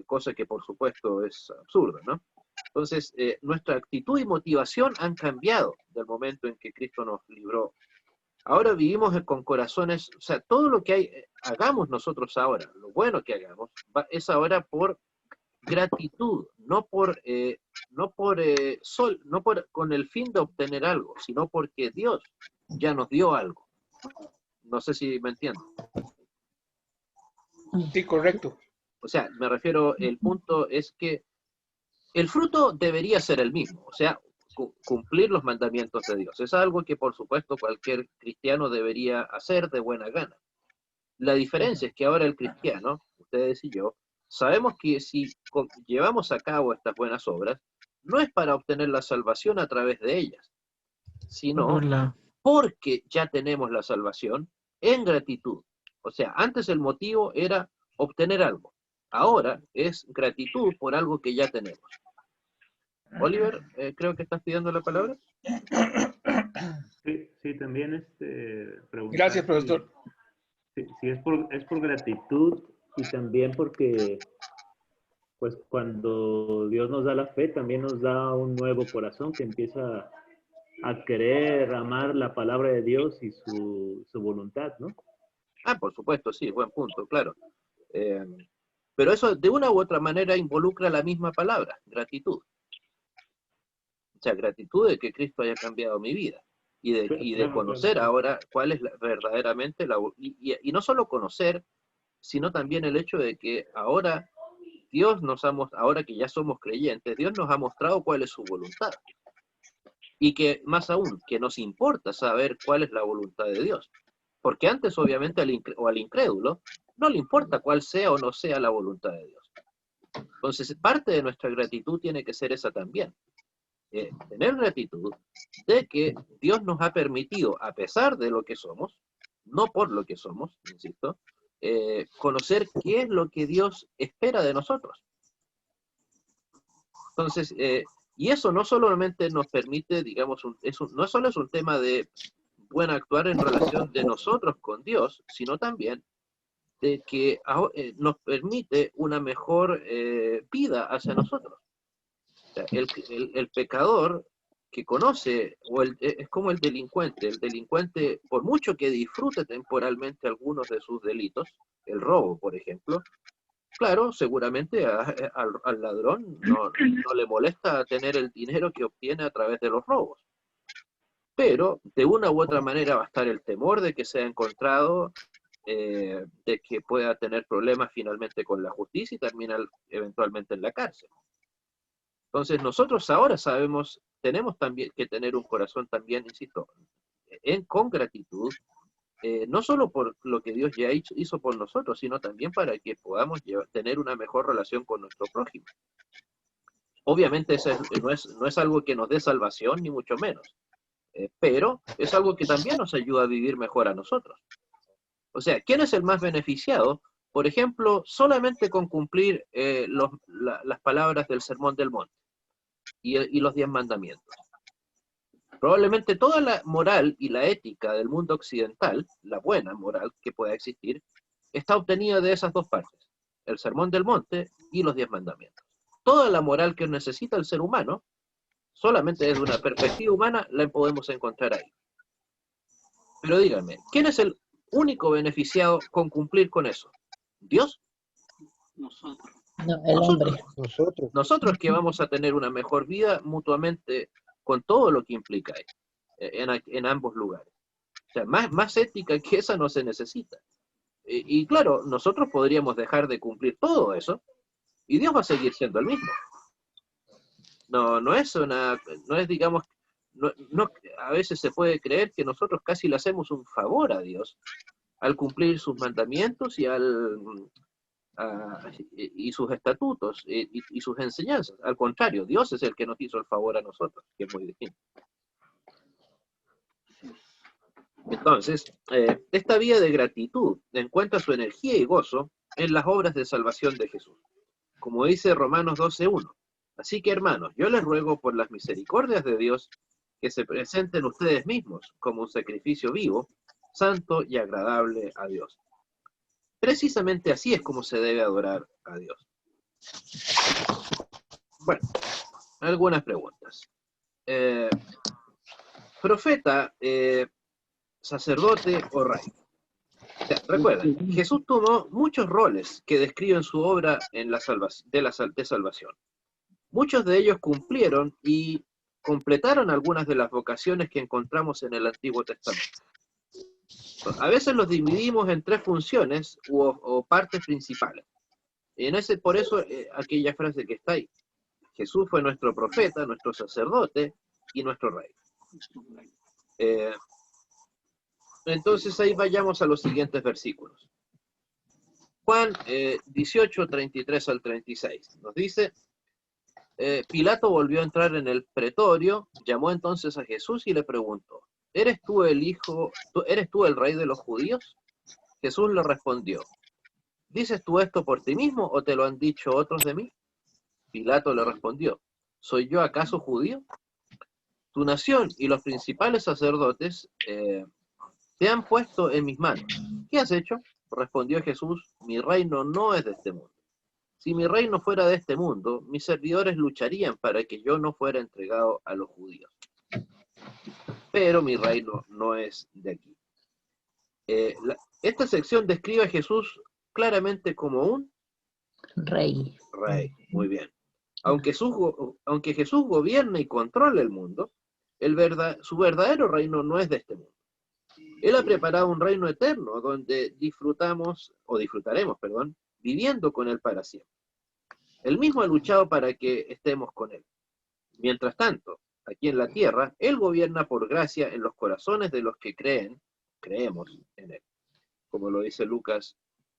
cosa que por supuesto es absurda, ¿no? Entonces, nuestra actitud y motivación han cambiado del momento en que Cristo nos libró. Ahora vivimos con corazones, o sea, todo lo que hagamos nosotros ahora, lo bueno que hagamos, es ahora por gratitud, no con el fin de obtener algo, sino porque Dios ya nos dio algo. No sé si me entienden. Sí, correcto. O sea, me refiero, el punto es que el fruto debería ser el mismo, o sea, cumplir los mandamientos de Dios. Es algo que, por supuesto, cualquier cristiano debería hacer de buena gana. La diferencia es que ahora el cristiano, ustedes y yo, sabemos que si llevamos a cabo estas buenas obras, no es para obtener la salvación a través de ellas, sino porque ya tenemos la salvación en gratitud. O sea, antes el motivo era obtener algo. Ahora es gratitud por algo que ya tenemos. Oliver, creo que estás pidiendo la palabra. Sí, también preguntar. Gracias, profesor. Si es por gratitud y también porque, pues, cuando Dios nos da la fe, también nos da un nuevo corazón que empieza a querer amar la palabra de Dios y su voluntad, ¿no? Por supuesto, sí, buen punto, claro. Pero eso de una u otra manera involucra la misma palabra, gratitud. O sea, gratitud de que Cristo haya cambiado mi vida. Y de conocer ahora cuál es verdaderamente y no solo conocer, sino también el hecho de que ahora Dios ahora que ya somos creyentes, Dios nos ha mostrado cuál es su voluntad. Y que, más aún, que nos importa saber cuál es la voluntad de Dios. Porque antes, obviamente, al incrédulo, no le importa cuál sea o no sea la voluntad de Dios. Entonces, parte de nuestra gratitud tiene que ser esa también. Tener gratitud de que Dios nos ha permitido, a pesar de lo que somos, no por lo que somos, insisto, conocer qué es lo que Dios espera de nosotros. Entonces, y eso no solamente nos permite, digamos, no solo es un tema de buen actuar en relación de nosotros con Dios, sino también de que nos permite una mejor vida hacia nosotros. O sea, el pecador que conoce, es como el delincuente, por mucho que disfrute temporalmente algunos de sus delitos, el robo, por ejemplo, claro, seguramente al ladrón no le molesta tener el dinero que obtiene a través de los robos. Pero de una u otra manera va a estar el temor de que sea encontrado, de que pueda tener problemas finalmente con la justicia y terminar eventualmente en la cárcel. Entonces nosotros ahora tenemos también que tener un corazón también, insisto, con gratitud, no solo por lo que Dios ya hizo por nosotros, sino también para que podamos tener una mejor relación con nuestro prójimo. Obviamente eso no es algo que nos dé salvación, ni mucho menos, pero es algo que también nos ayuda a vivir mejor a nosotros. O sea, ¿quién es el más beneficiado? Por ejemplo, solamente con cumplir las palabras del Sermón del Monte y los 10 mandamientos. Probablemente toda la moral y la ética del mundo occidental, la buena moral que pueda existir, está obtenida de esas dos partes, el Sermón del Monte y los 10 mandamientos. Toda la moral que necesita el ser humano, solamente desde una perspectiva humana, la podemos encontrar ahí. Pero díganme, ¿quién es el único beneficiado con cumplir con eso? ¿Dios? Nosotros. No, el hombre. Nosotros que vamos a tener una mejor vida mutuamente con todo lo que implica en ambos lugares. O sea, más ética que esa no se necesita. Y claro, nosotros podríamos dejar de cumplir todo eso y Dios va a seguir siendo el mismo. No es digamos, a veces se puede creer que nosotros casi le hacemos un favor a Dios al cumplir sus mandamientos y sus estatutos y sus enseñanzas. Al contrario, Dios es el que nos hizo el favor a nosotros, que es muy distinto. Entonces, esta vía de gratitud encuentra su energía y gozo en las obras de salvación de Jesús. Como dice Romanos 12:1. Así que, hermanos, yo les ruego por las misericordias de Dios que se presenten ustedes mismos como un sacrificio vivo, santo y agradable a Dios. Precisamente así es como se debe adorar a Dios. Bueno, algunas preguntas. Profeta, sacerdote o rey. O sea, recuerden, Jesús tomó muchos roles que describen su obra en de salvación. Muchos de ellos cumplieron y completaron algunas de las vocaciones que encontramos en el Antiguo Testamento. A veces los dividimos en 3 funciones o partes principales. Por eso aquella frase que está ahí. Jesús fue nuestro profeta, nuestro sacerdote y nuestro rey. Entonces ahí vayamos a los siguientes versículos. Juan 18, 33 al 36. Nos dice, Pilato volvió a entrar en el pretorio, llamó entonces a Jesús y le preguntó, ¿eres tú el rey de los judíos? Jesús le respondió, ¿dices tú esto por ti mismo o te lo han dicho otros de mí? Pilato le respondió, ¿soy yo acaso judío? Tu nación y los principales sacerdotes te han puesto en mis manos. ¿Qué has hecho? Respondió Jesús, mi reino no es de este mundo. Si mi reino fuera de este mundo, mis servidores lucharían para que yo no fuera entregado a los judíos. Pero mi reino no es de aquí. Esta sección describe a Jesús claramente como un Rey. Rey, muy bien. Aunque Jesús gobierna y controla el mundo, su verdadero reino no es de este mundo. Él ha preparado un reino eterno donde disfrutaremos, viviendo con Él para siempre. Él mismo ha luchado para que estemos con Él. Mientras tanto, aquí en la tierra, Él gobierna por gracia en los corazones de los que creemos en Él, como lo dice Lucas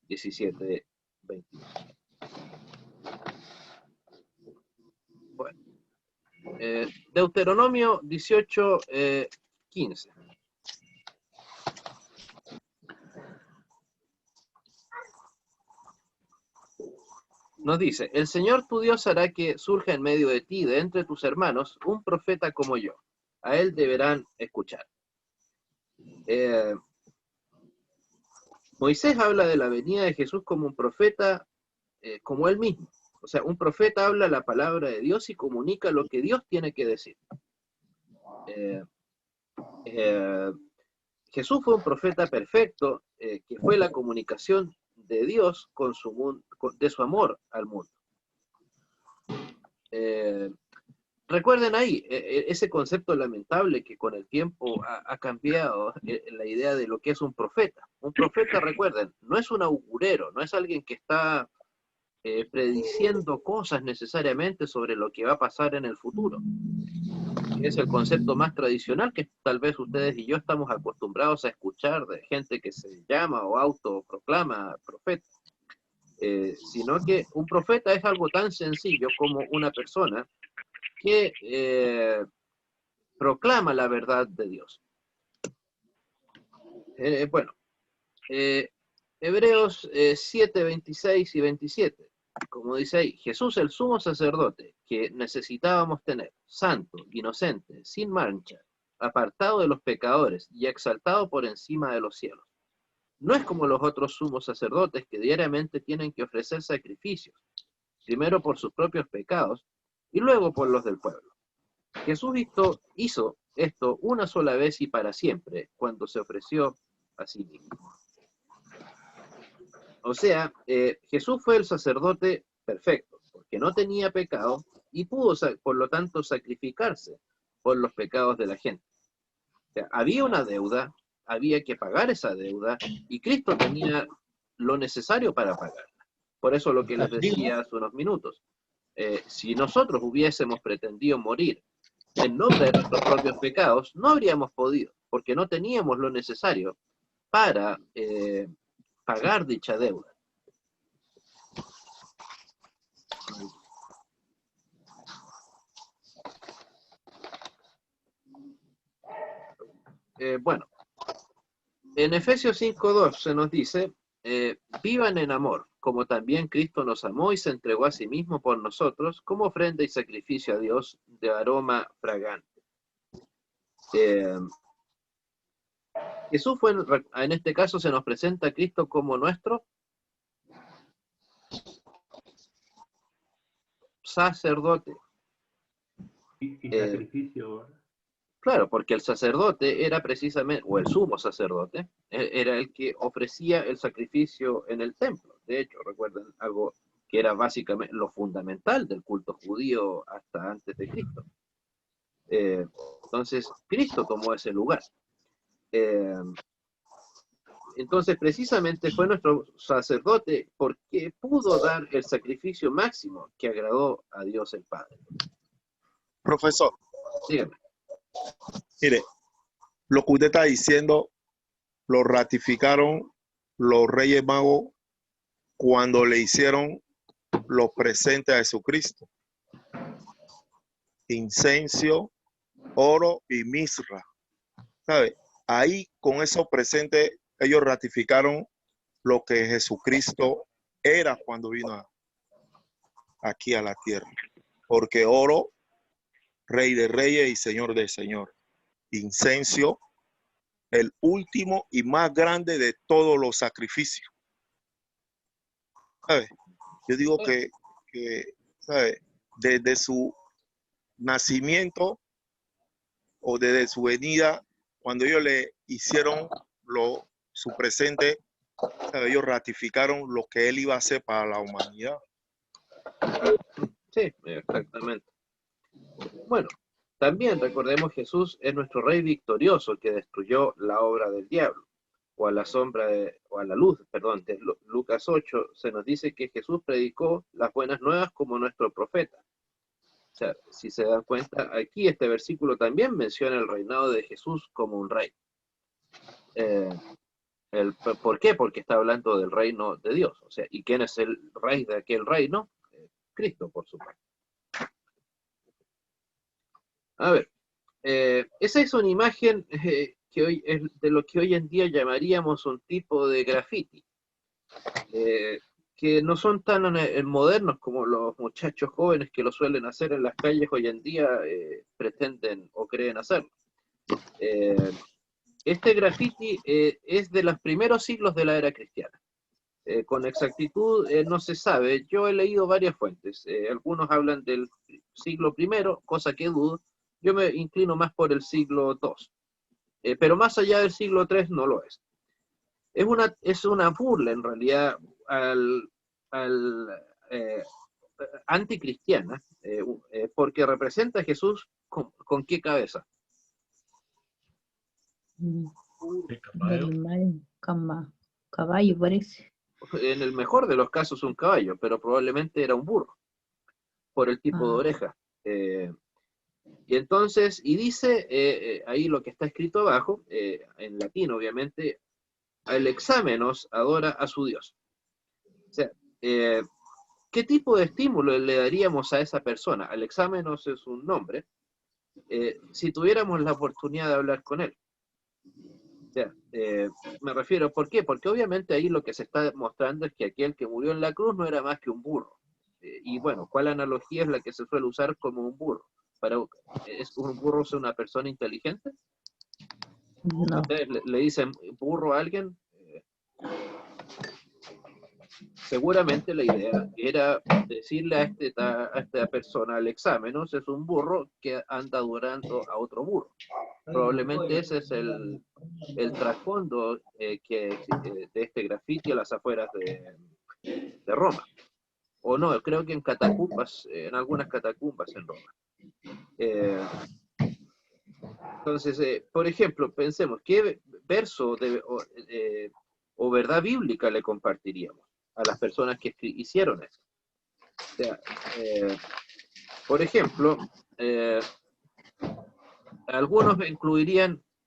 17, 22. Bueno, Deuteronomio 18, 15. Nos dice, el Señor tu Dios hará que surja en medio de ti, de entre tus hermanos, un profeta como yo. A él deberán escuchar. Moisés habla de la venida de Jesús como un profeta, como él mismo. O sea, un profeta habla la palabra de Dios y comunica lo que Dios tiene que decir. Jesús fue un profeta perfecto, que fue la comunicación de Dios de su amor al mundo. Recuerden ahí ese concepto lamentable que con el tiempo ha cambiado la idea de lo que es un profeta. Un profeta, recuerden, no es un augurero, no es alguien que está prediciendo cosas necesariamente sobre lo que va a pasar en el futuro. Es el concepto más tradicional que tal vez ustedes y yo estamos acostumbrados a escuchar de gente que se llama o autoproclama profeta. Sino que un profeta es algo tan sencillo como una persona que proclama la verdad de Dios. Hebreos 7, 26 y 27. Como dice ahí, Jesús el sumo sacerdote que necesitábamos tener, santo, inocente, sin mancha, apartado de los pecadores y exaltado por encima de los cielos. No es como los otros sumos sacerdotes que diariamente tienen que ofrecer sacrificios, primero por sus propios pecados y luego por los del pueblo. Jesús hizo esto una sola vez y para siempre, cuando se ofreció a sí mismo. O sea, Jesús fue el sacerdote perfecto, porque no tenía pecado y pudo, por lo tanto, sacrificarse por los pecados de la gente. O sea, había una deuda, había que pagar esa deuda, y Cristo tenía lo necesario para pagarla. Por eso lo que les decía hace unos minutos. Si nosotros hubiésemos pretendido morir en nombre de nuestros propios pecados, no habríamos podido, porque no teníamos lo necesario para pagar dicha deuda. Bueno, en Efesios 5:2 se nos dice, vivan en amor, como también Cristo nos amó y se entregó a sí mismo por nosotros, como ofrenda y sacrificio a Dios de aroma fragante. Jesús fue, en este caso se nos presenta a Cristo como nuestro sacerdote. Y sacrificio. Claro, porque el sacerdote era precisamente, o el sumo sacerdote, era el que ofrecía el sacrificio en el templo. De hecho, recuerden algo que era básicamente lo fundamental del culto judío hasta antes de Cristo. Entonces, Cristo tomó ese lugar. Entonces, precisamente fue nuestro sacerdote porque pudo dar el sacrificio máximo que agradó a Dios el Padre. Profesor, Dígame. mire, lo que usted está diciendo lo ratificaron los Reyes Magos cuando le hicieron los presentes a Jesucristo. Incenso, oro y mirra. ¿Sabe? Ahí con esos presentes ellos ratificaron lo que Jesucristo era cuando vino aquí a la tierra. Porque oro, Rey de Reyes y Señor de Señor. Incenso, el último y más grande de todos los sacrificios. ¿Sabe? Yo digo que ¿sabe? Desde su nacimiento o desde su venida, cuando ellos le hicieron su presente, ¿sabe? Ellos ratificaron lo que él iba a hacer para la humanidad. Sí, exactamente. Bueno, también recordemos Jesús es nuestro Rey victorioso que destruyó la obra del diablo, o a la sombra o a la luz, perdón, de Lucas 8 se nos dice que Jesús predicó las buenas nuevas como nuestro profeta. O sea, si se dan cuenta, aquí este versículo también menciona el reinado de Jesús como un rey. ¿Por qué? Porque está hablando del reino de Dios. O sea, ¿y quién es el rey de aquel reino? Cristo, por supuesto. A ver, esa es una imagen que hoy es de lo que hoy en día llamaríamos un tipo de graffiti, que no son tan modernos como los muchachos jóvenes que lo suelen hacer en las calles hoy en día pretenden o creen hacerlo. Este graffiti es de los primeros siglos de la era cristiana. Con exactitud no se sabe. Yo he leído varias fuentes. Algunos hablan del siglo I, cosa que dudo. Yo me inclino más por el siglo II. Pero más allá del siglo III no lo es. Es una burla en realidad anticristiana, porque representa a Jesús con qué cabeza. Caballo parece. En el mejor de los casos un caballo, pero probablemente era un burro, por el tipo de oreja. Y entonces, y dice ahí lo que está escrito abajo, en latín obviamente, el exámenos adora a su Dios. O sea, ¿qué tipo de estímulo le daríamos a esa persona? Al exámenos es un nombre, si tuviéramos la oportunidad de hablar con él. O sea, me refiero, ¿por qué? Porque obviamente ahí lo que se está mostrando es que aquel que murió en la cruz no era más que un burro. Y bueno, ¿cuál analogía es la que se suele usar como un burro? ¿Es un burro es una persona inteligente? No. ¿Ustedes le dicen burro a alguien? Seguramente la idea era decirle a esta persona al exámenos es un burro que anda adorando a otro burro. Probablemente ese es el trasfondo de este grafiti a las afueras de Roma. O no, creo que en catacumbas, en algunas catacumbas en Roma. Entonces, por ejemplo, pensemos, ¿qué verso o verdad bíblica le compartiríamos a las personas que hicieron esto? O sea, por ejemplo, algunos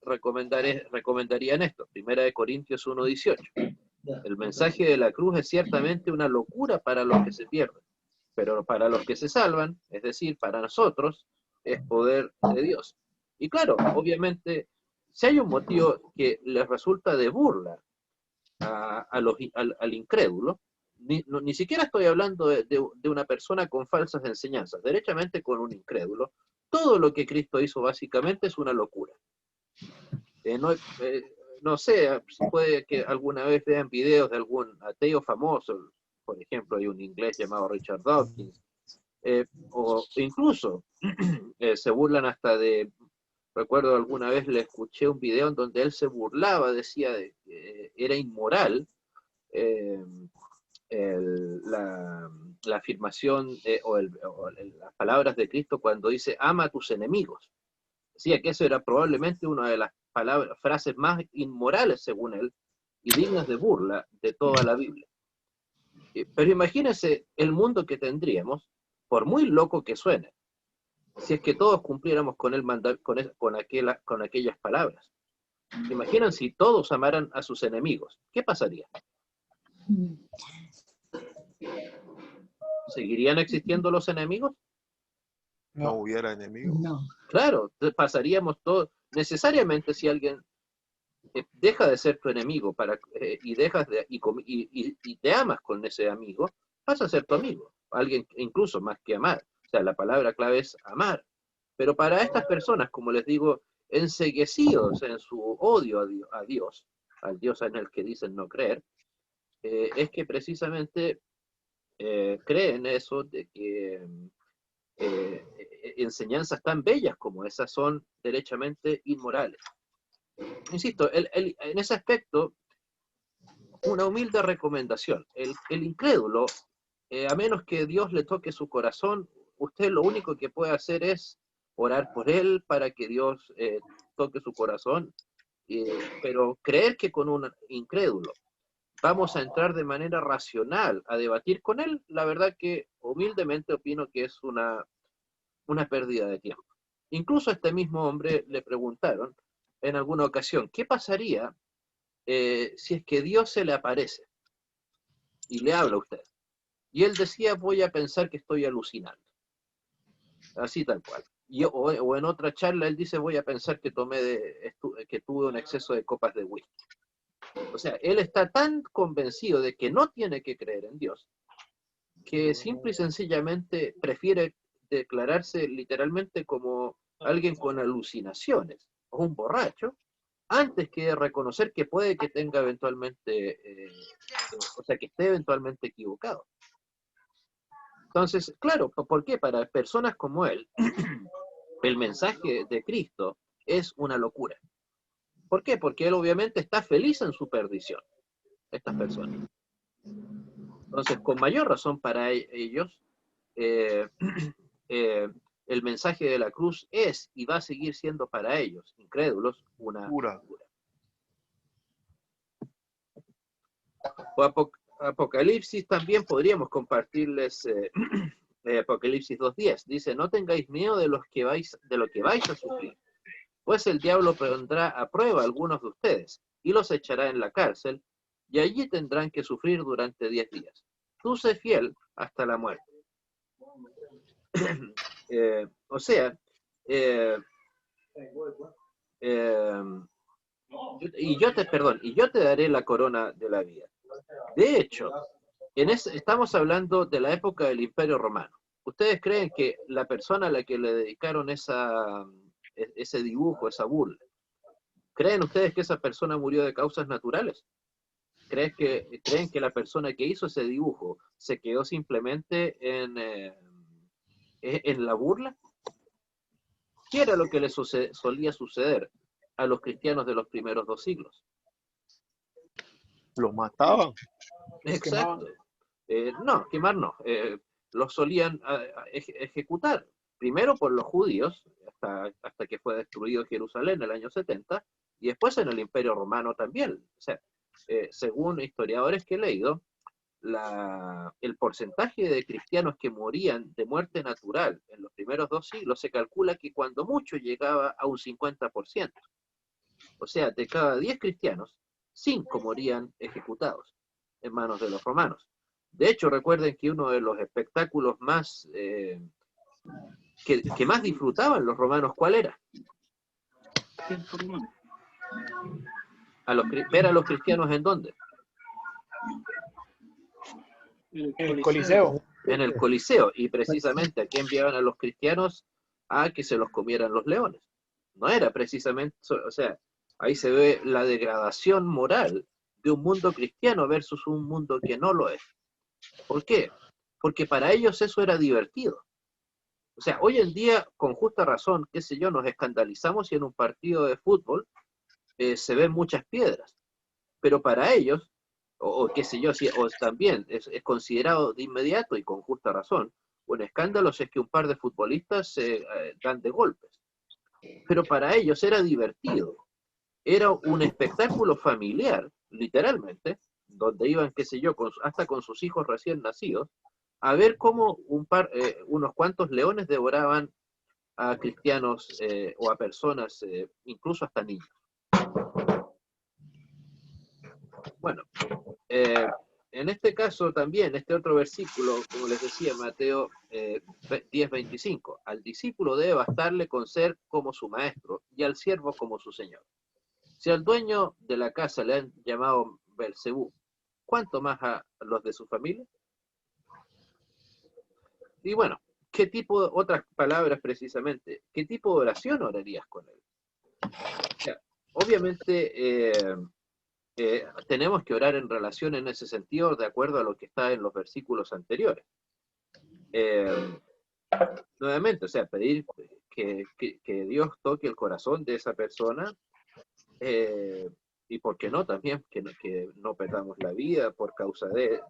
recomendarían esto, 1 Corintios 1:18. El mensaje de la cruz es ciertamente una locura para los que se pierden, pero para los que se salvan, es decir, para nosotros, es poder de Dios. Y claro, obviamente, si hay un motivo que les resulta de burla al incrédulo, ni siquiera estoy hablando de una persona con falsas enseñanzas, derechamente con un incrédulo, todo lo que Cristo hizo básicamente es una locura. No sé, si puede que alguna vez vean videos de algún ateo famoso, por ejemplo, hay un inglés llamado Richard Dawkins, o incluso se burlan hasta recuerdo alguna vez le escuché un video en donde él se burlaba, decía que era inmoral la afirmación o las palabras de Cristo cuando dice ama a tus enemigos. Decía que eso era probablemente una de las frases más inmorales según él y dignas de burla de toda la Biblia. Pero imagínense el mundo que tendríamos, por muy loco que suene, si es que todos cumpliéramos con aquellas palabras. Imaginan si todos amaran a sus enemigos. ¿Qué pasaría? ¿Seguirían existiendo los enemigos? No hubiera enemigos. No. Claro, pasaríamos todos. Necesariamente si alguien deja de ser tu enemigo y te amas con ese amigo, vas a ser tu amigo. Alguien incluso más que amar. O sea, la palabra clave es amar. Pero para estas personas, como les digo, enceguecidos en su odio a Dios, al Dios en el que dicen no creer, es que precisamente creen eso de que enseñanzas tan bellas como esas son derechamente inmorales. Insisto, en ese aspecto, una humilde recomendación. El incrédulo a menos que Dios le toque su corazón, usted lo único que puede hacer es orar por él para que Dios toque su corazón, pero creer que con un incrédulo vamos a entrar de manera racional a debatir con él, la verdad que humildemente opino que es una pérdida de tiempo. Incluso a este mismo hombre le preguntaron en alguna ocasión, ¿qué pasaría si es que Dios se le aparece y le habla a usted? Y él decía, voy a pensar que estoy alucinando. Así tal cual. O en otra charla él dice, voy a pensar que que tuve un exceso de copas de whisky. O sea, él está tan convencido de que no tiene que creer en Dios, que simple y sencillamente prefiere declararse literalmente como alguien con alucinaciones o un borracho, antes que reconocer que puede que tenga eventualmente, o sea, que esté eventualmente equivocado. Entonces, claro, ¿por qué? Para personas como él, el mensaje de Cristo es una locura. ¿Por qué? Porque él obviamente está feliz en su perdición, estas personas. Entonces, con mayor razón para ellos, eh, el mensaje de la cruz es y va a seguir siendo para ellos, incrédulos, una Pura. locura. Apocalipsis también podríamos compartirles Apocalipsis 2:10. Dice, no tengáis miedo de lo que vais a sufrir, pues el diablo pondrá a prueba a algunos de ustedes y los echará en la cárcel, y allí tendrán que sufrir durante 10 días. Tú sé fiel hasta la muerte. O sea, eh, y yo te daré la corona de la vida. De hecho, estamos hablando de la época del Imperio Romano. ¿Ustedes creen que la persona a la que le dedicaron ese dibujo, esa burla, creen ustedes que esa persona murió de causas naturales? ¿Creen que la persona que hizo ese dibujo se quedó simplemente en la burla? ¿Qué era lo que le solía suceder a los cristianos de los primeros 2 siglos? Lo mataban. Exacto. No, quemar no. Los solían ejecutar. Primero por los judíos, hasta que fue destruido Jerusalén en el año 70, y después en el Imperio Romano también. O sea, según historiadores que he leído, el porcentaje de cristianos que morían de muerte natural en los primeros 2 siglos se calcula que cuando mucho llegaba a un 50%. O sea, de cada 10 cristianos, 5 morían ejecutados en manos de los romanos. De hecho, recuerden que uno de los espectáculos más que más disfrutaban los romanos, ¿cuál era? Ver a los cristianos ¿en dónde? El Coliseo. En el Coliseo. Y precisamente ¿a qué enviaban a los cristianos? A que se los comieran los leones. No era precisamente, o sea, ahí se ve la degradación moral de un mundo cristiano versus un mundo que no lo es. ¿Por qué? Porque para ellos eso era divertido. O sea, hoy en día, con justa razón, qué sé yo, nos escandalizamos si en un partido de fútbol se ven muchas piedras. Pero para ellos, o qué sé yo, o también es considerado de inmediato y con justa razón, un escándalo si es que un par de futbolistas se dan de golpes. Pero para ellos era divertido. Era un espectáculo familiar, literalmente, donde iban, qué sé yo, hasta con sus hijos recién nacidos, a ver cómo unos cuantos leones devoraban a cristianos o a personas, incluso hasta niños. Bueno, en este caso también, este otro versículo, como les decía, Mateo 10:25, al discípulo debe bastarle con ser como su maestro y al siervo como su señor. Si al dueño de la casa le han llamado Belcebú, ¿cuánto más a los de su familia? Y bueno, otras palabras precisamente, ¿qué tipo de oración orarías con él? O sea, obviamente tenemos que orar en relación en ese sentido de acuerdo a lo que está en los versículos anteriores. Nuevamente, o sea, pedir que Dios toque el corazón de esa persona y por qué no también que no perdamos la vida por causa de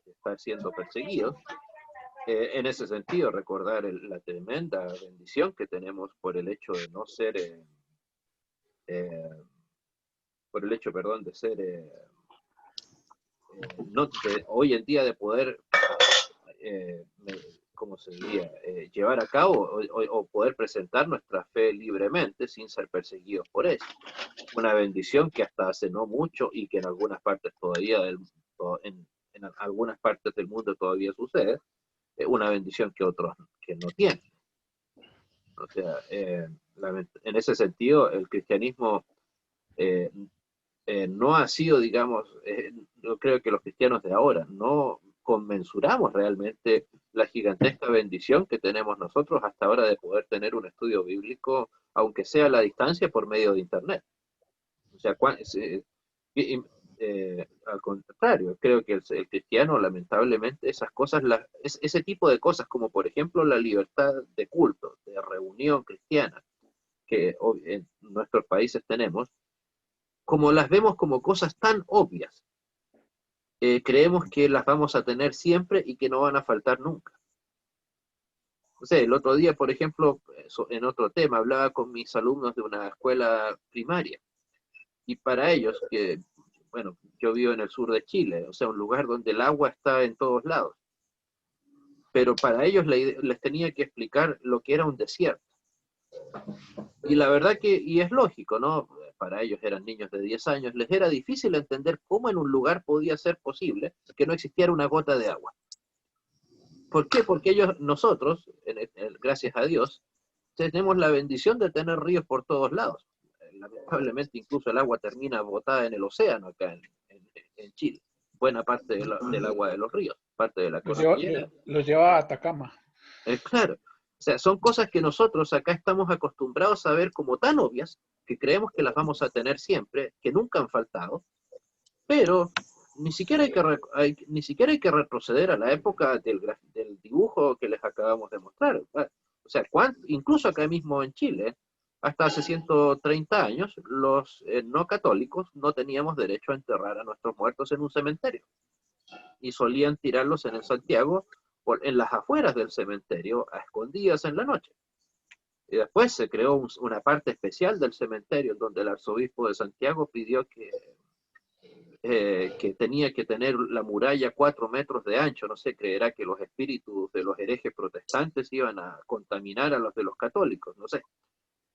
estar siendo perseguidos. En ese sentido, recordar la tremenda bendición que tenemos por el hecho de no ser, por el hecho, perdón, de ser, hoy en día de poder, ¿cómo se diría? Llevar a cabo o poder presentar nuestra fe libremente sin ser perseguidos por eso. Una bendición que hasta hace no mucho y que en algunas partes todavía, en algunas partes del mundo todavía sucede, una bendición que otros que no tienen. O sea, en ese sentido, el cristianismo no ha sido, digamos, yo creo que los cristianos de ahora no conmensuramos realmente la gigantesca bendición que tenemos nosotros hasta ahora de poder tener un estudio bíblico, aunque sea a la distancia, por medio de Internet. O sea, al contrario, creo que el cristiano, lamentablemente, esas cosas, ese tipo de cosas, como por ejemplo la libertad de culto, de reunión cristiana, que en nuestros países tenemos, como las vemos como cosas tan obvias, creemos que las vamos a tener siempre y que no van a faltar nunca. No sé, el otro día, por ejemplo, en otro tema, hablaba con mis alumnos de una escuela primaria, y para ellos, que, bueno, yo vivo en el sur de Chile, o sea, un lugar donde el agua está en todos lados, pero para ellos les tenía que explicar lo que era un desierto. Y la verdad que, y es lógico, ¿no? Para ellos eran niños de 10 años, les era difícil entender cómo en un lugar podía ser posible que no existiera una gota de agua. ¿Por qué? Porque nosotros, gracias a Dios, tenemos la bendición de tener ríos por todos lados. Lamentablemente incluso el agua termina botada en el océano acá en Chile. Buena parte del agua de los ríos, parte de la cordillera. Los lleva a Atacama. Claro. O sea, son cosas que nosotros acá estamos acostumbrados a ver como tan obvias, que creemos que las vamos a tener siempre, que nunca han faltado, pero ni siquiera hay que retroceder a la época del dibujo que les acabamos de mostrar. O sea, incluso acá mismo en Chile, hasta hace 130 años, los no católicos no teníamos derecho a enterrar a nuestros muertos en un cementerio. Y solían tirarlos en el Santiago, en las afueras del cementerio, a escondidas en la noche. Y después se creó una parte especial del cementerio, donde el arzobispo de Santiago pidió que tenía que tener la muralla 4 metros de ancho. No se creerá que los espíritus de los herejes protestantes iban a contaminar a los de los católicos, no sé.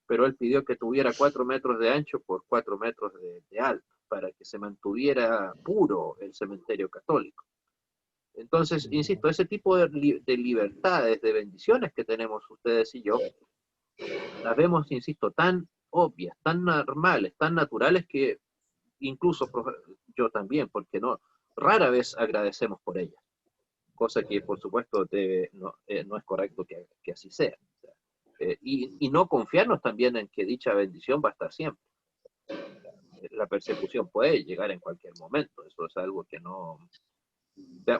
Pero él pidió que tuviera 4 metros de ancho por 4 metros de alto, para que se mantuviera puro el cementerio católico. Entonces, insisto, ese tipo de libertades, de bendiciones que tenemos ustedes y yo, las vemos, insisto, tan obvias, tan normales, tan naturales, que incluso yo también, porque no, rara vez agradecemos por ellas, cosa que por supuesto no es correcto que así sea. Y no confiarnos también en que dicha bendición va a estar siempre. La persecución puede llegar en cualquier momento, eso es algo que no...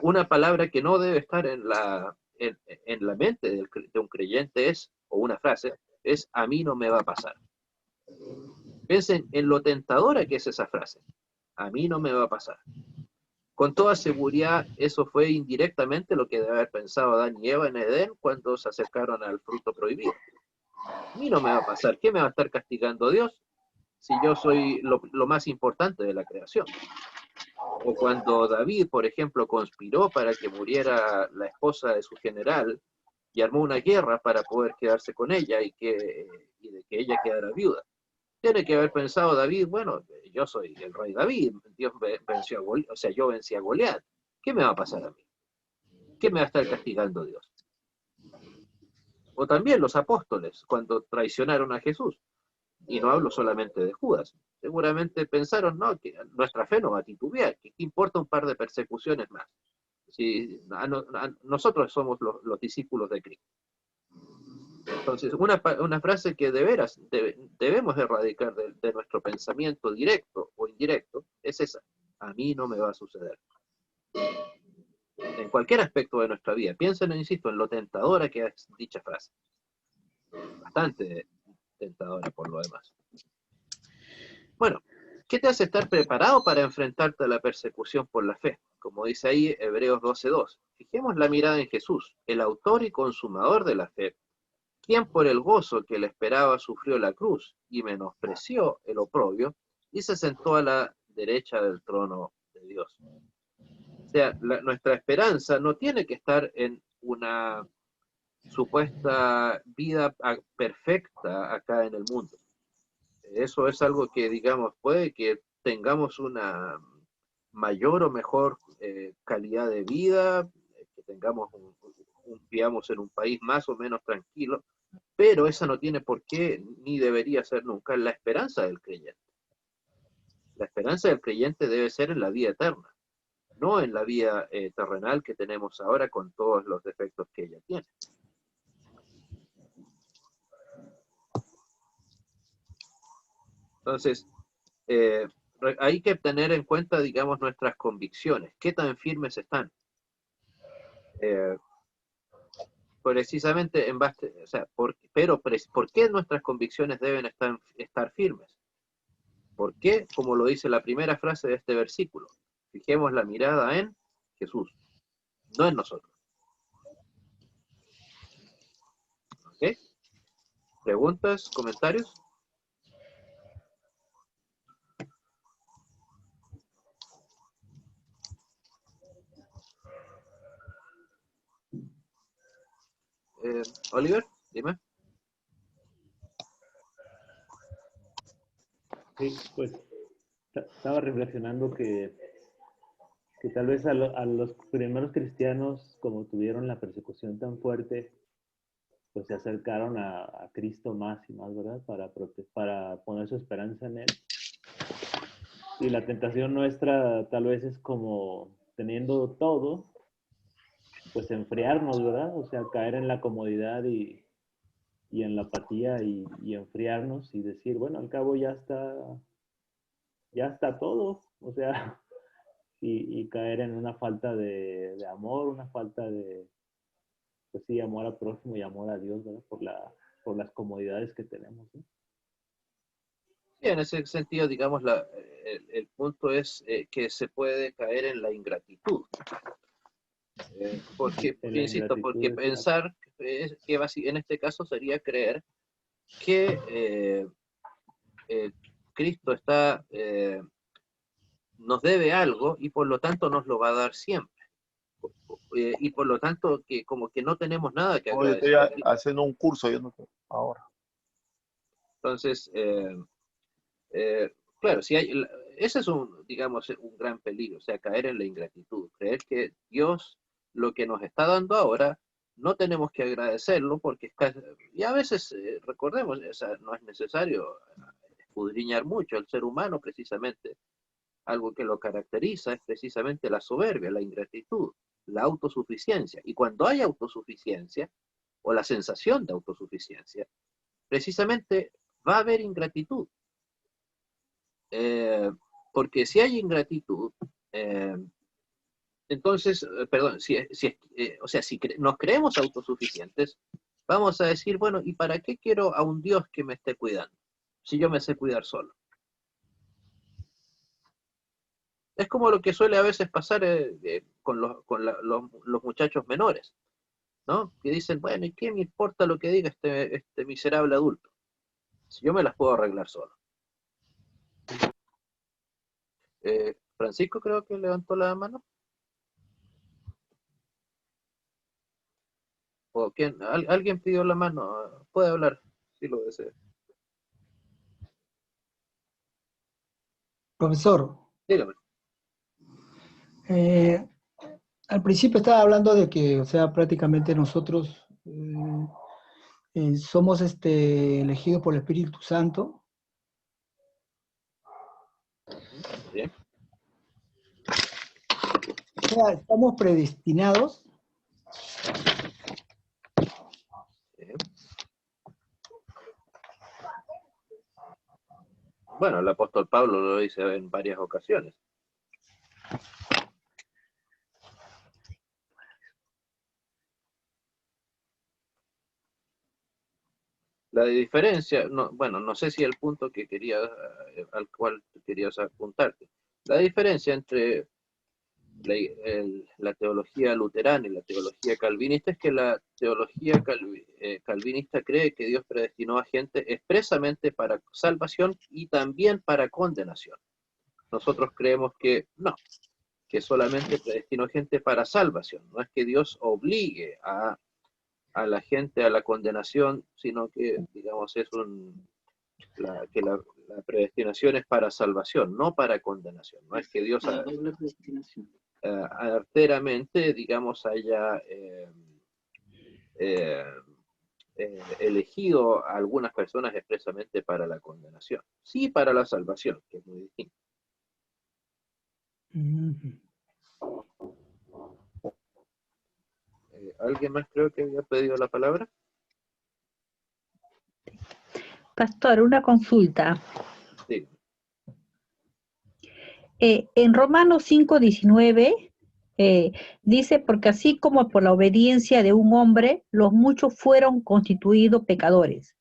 Una palabra que no debe estar en la mente de un creyente es, o una frase, es: a mí no me va a pasar. Piensen en lo tentadora que es esa frase: a mí no me va a pasar. Con toda seguridad, eso fue indirectamente lo que debe haber pensado Adán y Eva en Edén cuando se acercaron al fruto prohibido. A mí no me va a pasar. ¿Qué me va a estar castigando Dios si yo soy lo más importante de la creación? O cuando David, por ejemplo, conspiró para que muriera la esposa de su general y armó una guerra para poder quedarse con ella y de que ella quedara viuda. Tiene que haber pensado David: bueno, yo soy el rey David, Dios venció a Goliat, o sea, yo vencí a Goliat. ¿Qué me va a pasar a mí? ¿Qué me va a estar castigando Dios? O también los apóstoles, cuando traicionaron a Jesús. Y no hablo solamente de Judas. Seguramente pensaron: no, que nuestra fe no va a titubear, que importa un par de persecuciones más. Si nosotros somos los discípulos de Cristo. Entonces, una frase que de veras debemos erradicar de nuestro pensamiento directo o indirecto es esa: a mí no me va a suceder. En cualquier aspecto de nuestra vida. Piensen, insisto, en lo tentadora que es dicha frase. Bastante tentadora por lo demás. Bueno, ¿Qué te hace estar preparado para enfrentarte a la persecución por la fe? Como dice ahí Hebreos 12:2. Fijemos la mirada en Jesús, el autor y consumador de la fe, quien por el gozo que le esperaba sufrió la cruz y menospreció el oprobio y se sentó a la derecha del trono de Dios. O sea, nuestra esperanza no tiene que estar en una supuesta vida perfecta acá en el mundo. Eso es algo que, digamos, puede que tengamos una mayor o mejor calidad de vida, que tengamos vivamos en un país más o menos tranquilo, pero esa no tiene por qué ni debería ser nunca la esperanza del creyente. La esperanza del creyente debe ser en la vida eterna, no en la vida terrenal que tenemos ahora con todos los defectos que ella tiene. Entonces, hay que tener en cuenta, digamos, nuestras convicciones, qué tan firmes están. Precisamente en base, o sea, ¿por qué nuestras convicciones deben estar firmes? ¿Por qué? Como lo dice la primera frase de este versículo. Fijemos la mirada en Jesús, no en nosotros. ¿Ok? ¿Preguntas? ¿Comentarios? Oliver, dime. Sí, pues estaba reflexionando que tal vez a los primeros cristianos, como tuvieron la persecución tan fuerte, pues se acercaron a Cristo más y más, ¿verdad? Para poner su esperanza en Él. Y la tentación nuestra tal vez es como teniendo todo, pues enfriarnos, ¿verdad? O sea, caer en la comodidad y en la apatía y enfriarnos y decir, bueno, al cabo ya está todo, o sea, y caer en una falta de amor, una falta de, pues sí, amor al prójimo y amor a Dios, ¿verdad? Por las comodidades que tenemos, ¿no? Sí, en ese sentido, digamos, el punto es que se puede caer en la ingratitud. Porque, En la insisto, porque ingratitud, pensar que en este caso sería creer que Cristo nos debe algo y por lo tanto nos lo va a dar siempre. Y por lo tanto que como que no tenemos nada que Hoy estoy agradecer a Cristo. haciendo un curso, yo no sé, ahora. Entonces, claro, ese es digamos, un gran peligro, o sea, caer en la ingratitud, creer que Dios lo que nos está dando ahora no tenemos que agradecerlo porque y a veces recordemos, o sea, no es necesario escudriñar mucho el ser humano precisamente. Algo que lo caracteriza es precisamente la soberbia, la ingratitud, la autosuficiencia. Y cuando hay autosuficiencia, o la sensación de autosuficiencia, precisamente va a haber ingratitud. Porque si hay ingratitud, entonces, perdón, o sea, si nos creemos autosuficientes, vamos a decir, bueno, ¿y para qué quiero a un Dios que me esté cuidando? Si yo me sé cuidar solo. Es como lo que suele a veces pasar con los muchachos menores, ¿no? Que dicen, bueno, ¿y qué me importa lo que diga este miserable adulto? Si yo me las puedo arreglar solo. Francisco creo que levantó la mano. ¿O quién? ¿Alguien pidió la mano? Puede hablar, si lo desea. Profesor, Dígame. al principio estaba hablando de que, o sea, prácticamente nosotros somos elegidos por el Espíritu Santo. Bien. O sea, estamos predestinados. Bien. Bueno, el apóstol Pablo lo dice en varias ocasiones. La diferencia, no, bueno, no sé si el punto que quería, al cual querías apuntarte. La diferencia entre la teología luterana y la teología calvinista es que la teología calvinista cree que Dios predestinó a gente expresamente para salvación y también para condenación. Nosotros creemos que no, que solamente predestinó gente para salvación. No es que Dios obligue a la gente a la condenación, sino que, digamos, es la predestinación es para salvación, no para condenación. No es que Dios La doble predestinación. arteramente, digamos, haya elegido a algunas personas expresamente para la condenación. Sí para la salvación, que es muy distinto. ¿Alguien más creo que había pedido la palabra? Pastor, una consulta. Sí. En Romanos 5:19 dice, porque así como por la obediencia de un hombre, los muchos fueron constituidos pecadores.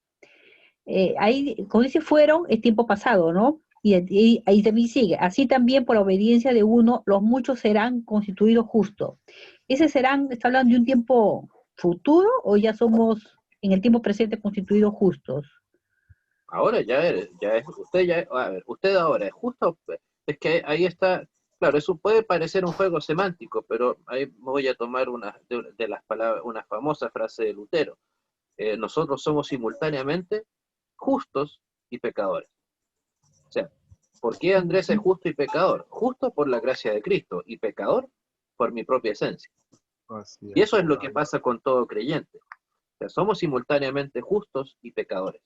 Ahí, cuando dice fueron, es tiempo pasado, ¿no? Y ahí también sigue, así también por la obediencia de uno, los muchos serán constituidos justos. ¿Ese serán, está hablando de un tiempo futuro o ya somos en el tiempo presente constituidos justos? Ahora usted ahora es justo, es que ahí está, claro, eso puede parecer un juego semántico, pero ahí voy a tomar una de las palabras, una famosa frase de Lutero. Nosotros somos simultáneamente justos y pecadores. O sea, ¿por qué Andrés es justo y pecador? Justo por la gracia de Cristo y pecador por mi propia esencia. Así Y eso es lo que pasa con todo creyente. O sea, somos simultáneamente justos y pecadores.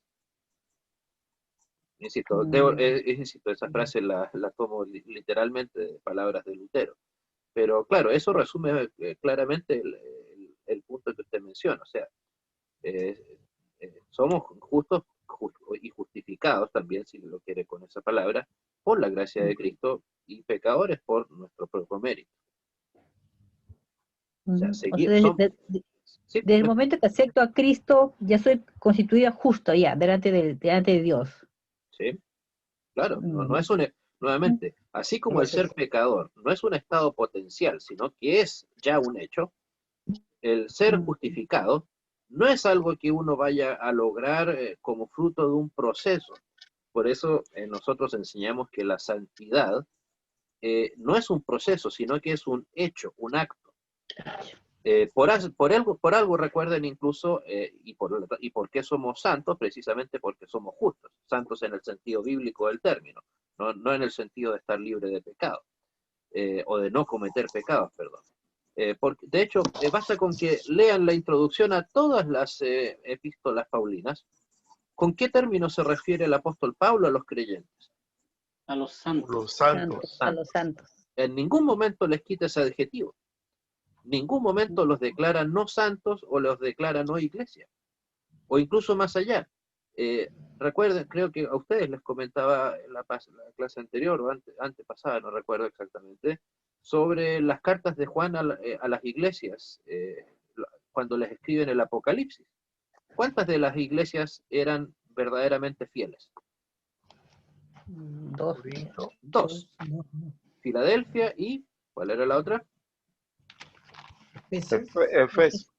Insisto, insisto, esa frase la tomo literalmente de palabras de Lutero. Pero claro, eso resume claramente el punto que usted menciona. O sea, somos justos y justificados también, si lo quiere con esa palabra, por la gracia de Cristo y pecadores por nuestro propio mérito. O sea, sí, desde el momento que acepto a Cristo, ya soy constituida justo ya, delante de Dios. Sí, claro, no es nuevamente, así como el ser pecador no es un estado potencial, sino que es ya un hecho, el ser justificado no es algo que uno vaya a lograr como fruto de un proceso. Por eso nosotros enseñamos que la santidad no es un proceso, sino que es un hecho, un acto. Por algo recuerden incluso, y por qué somos santos, precisamente porque somos justos, santos en el sentido bíblico del término, no en el sentido de estar libre de pecado, o de no cometer pecados, perdón. Porque, de hecho, basta con que lean la introducción a todas las epístolas paulinas. ¿Con qué término se refiere el apóstol Pablo a los creyentes? A los santos. Los santos. A los santos. En ningún momento les quita ese adjetivo. Ningún momento los declara no santos o los declara no iglesia. O incluso más allá. Recuerden, creo que a ustedes les comentaba en la clase anterior o antepasada, no recuerdo exactamente, sobre las cartas de Juan a las iglesias cuando les escriben el Apocalipsis. ¿Cuántas de las iglesias eran verdaderamente fieles? Dos. Filadelfia y, ¿cuál era la otra? Efesios.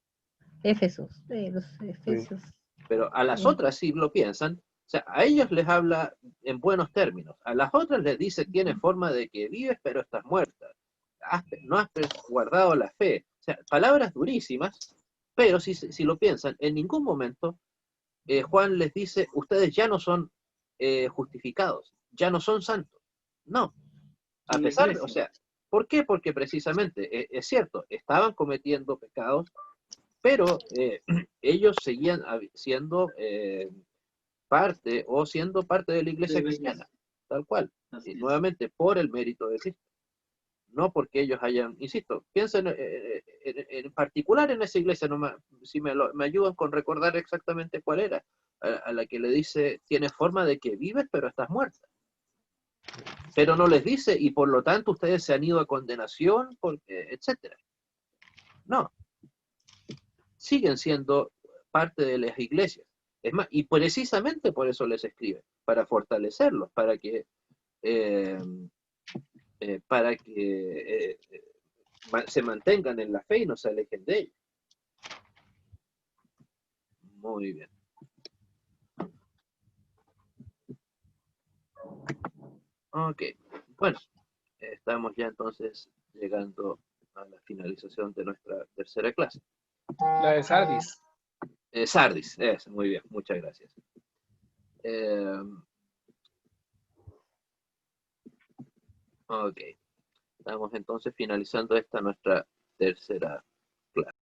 Éfesos, los Efesios. Pero a las otras, si lo piensan, o sea, a ellos les habla en buenos términos. A las otras les dice, tienes forma de que vives, pero estás muerta. No has guardado la fe. O sea, palabras durísimas, pero si lo piensan, en ningún momento Juan les dice, ustedes ya no son justificados, ya no son santos. No. A pesar de, o sea, ¿por qué? Porque precisamente, es cierto, estaban cometiendo pecados, pero ellos seguían siendo siendo parte de la iglesia cristiana, tal cual. Y nuevamente, por el mérito de Cristo. No porque ellos hayan, insisto, piensen en particular en esa iglesia, si me ayudan con recordar exactamente cuál era, a la que le dice, tienes forma de que vives, pero estás muerta. Pero no les dice, y por lo tanto ustedes se han ido a condenación, etcétera. No. Siguen siendo parte de las iglesias. Es más, y precisamente por eso les escribe, para fortalecerlos, para que se mantengan en la fe y no se alejen de ella. Muy bien. Ok, bueno, estamos ya entonces llegando a la finalización de nuestra tercera clase. La de Sardis. Sardis, muy bien, muchas gracias. Ok, estamos entonces finalizando esta nuestra tercera clase.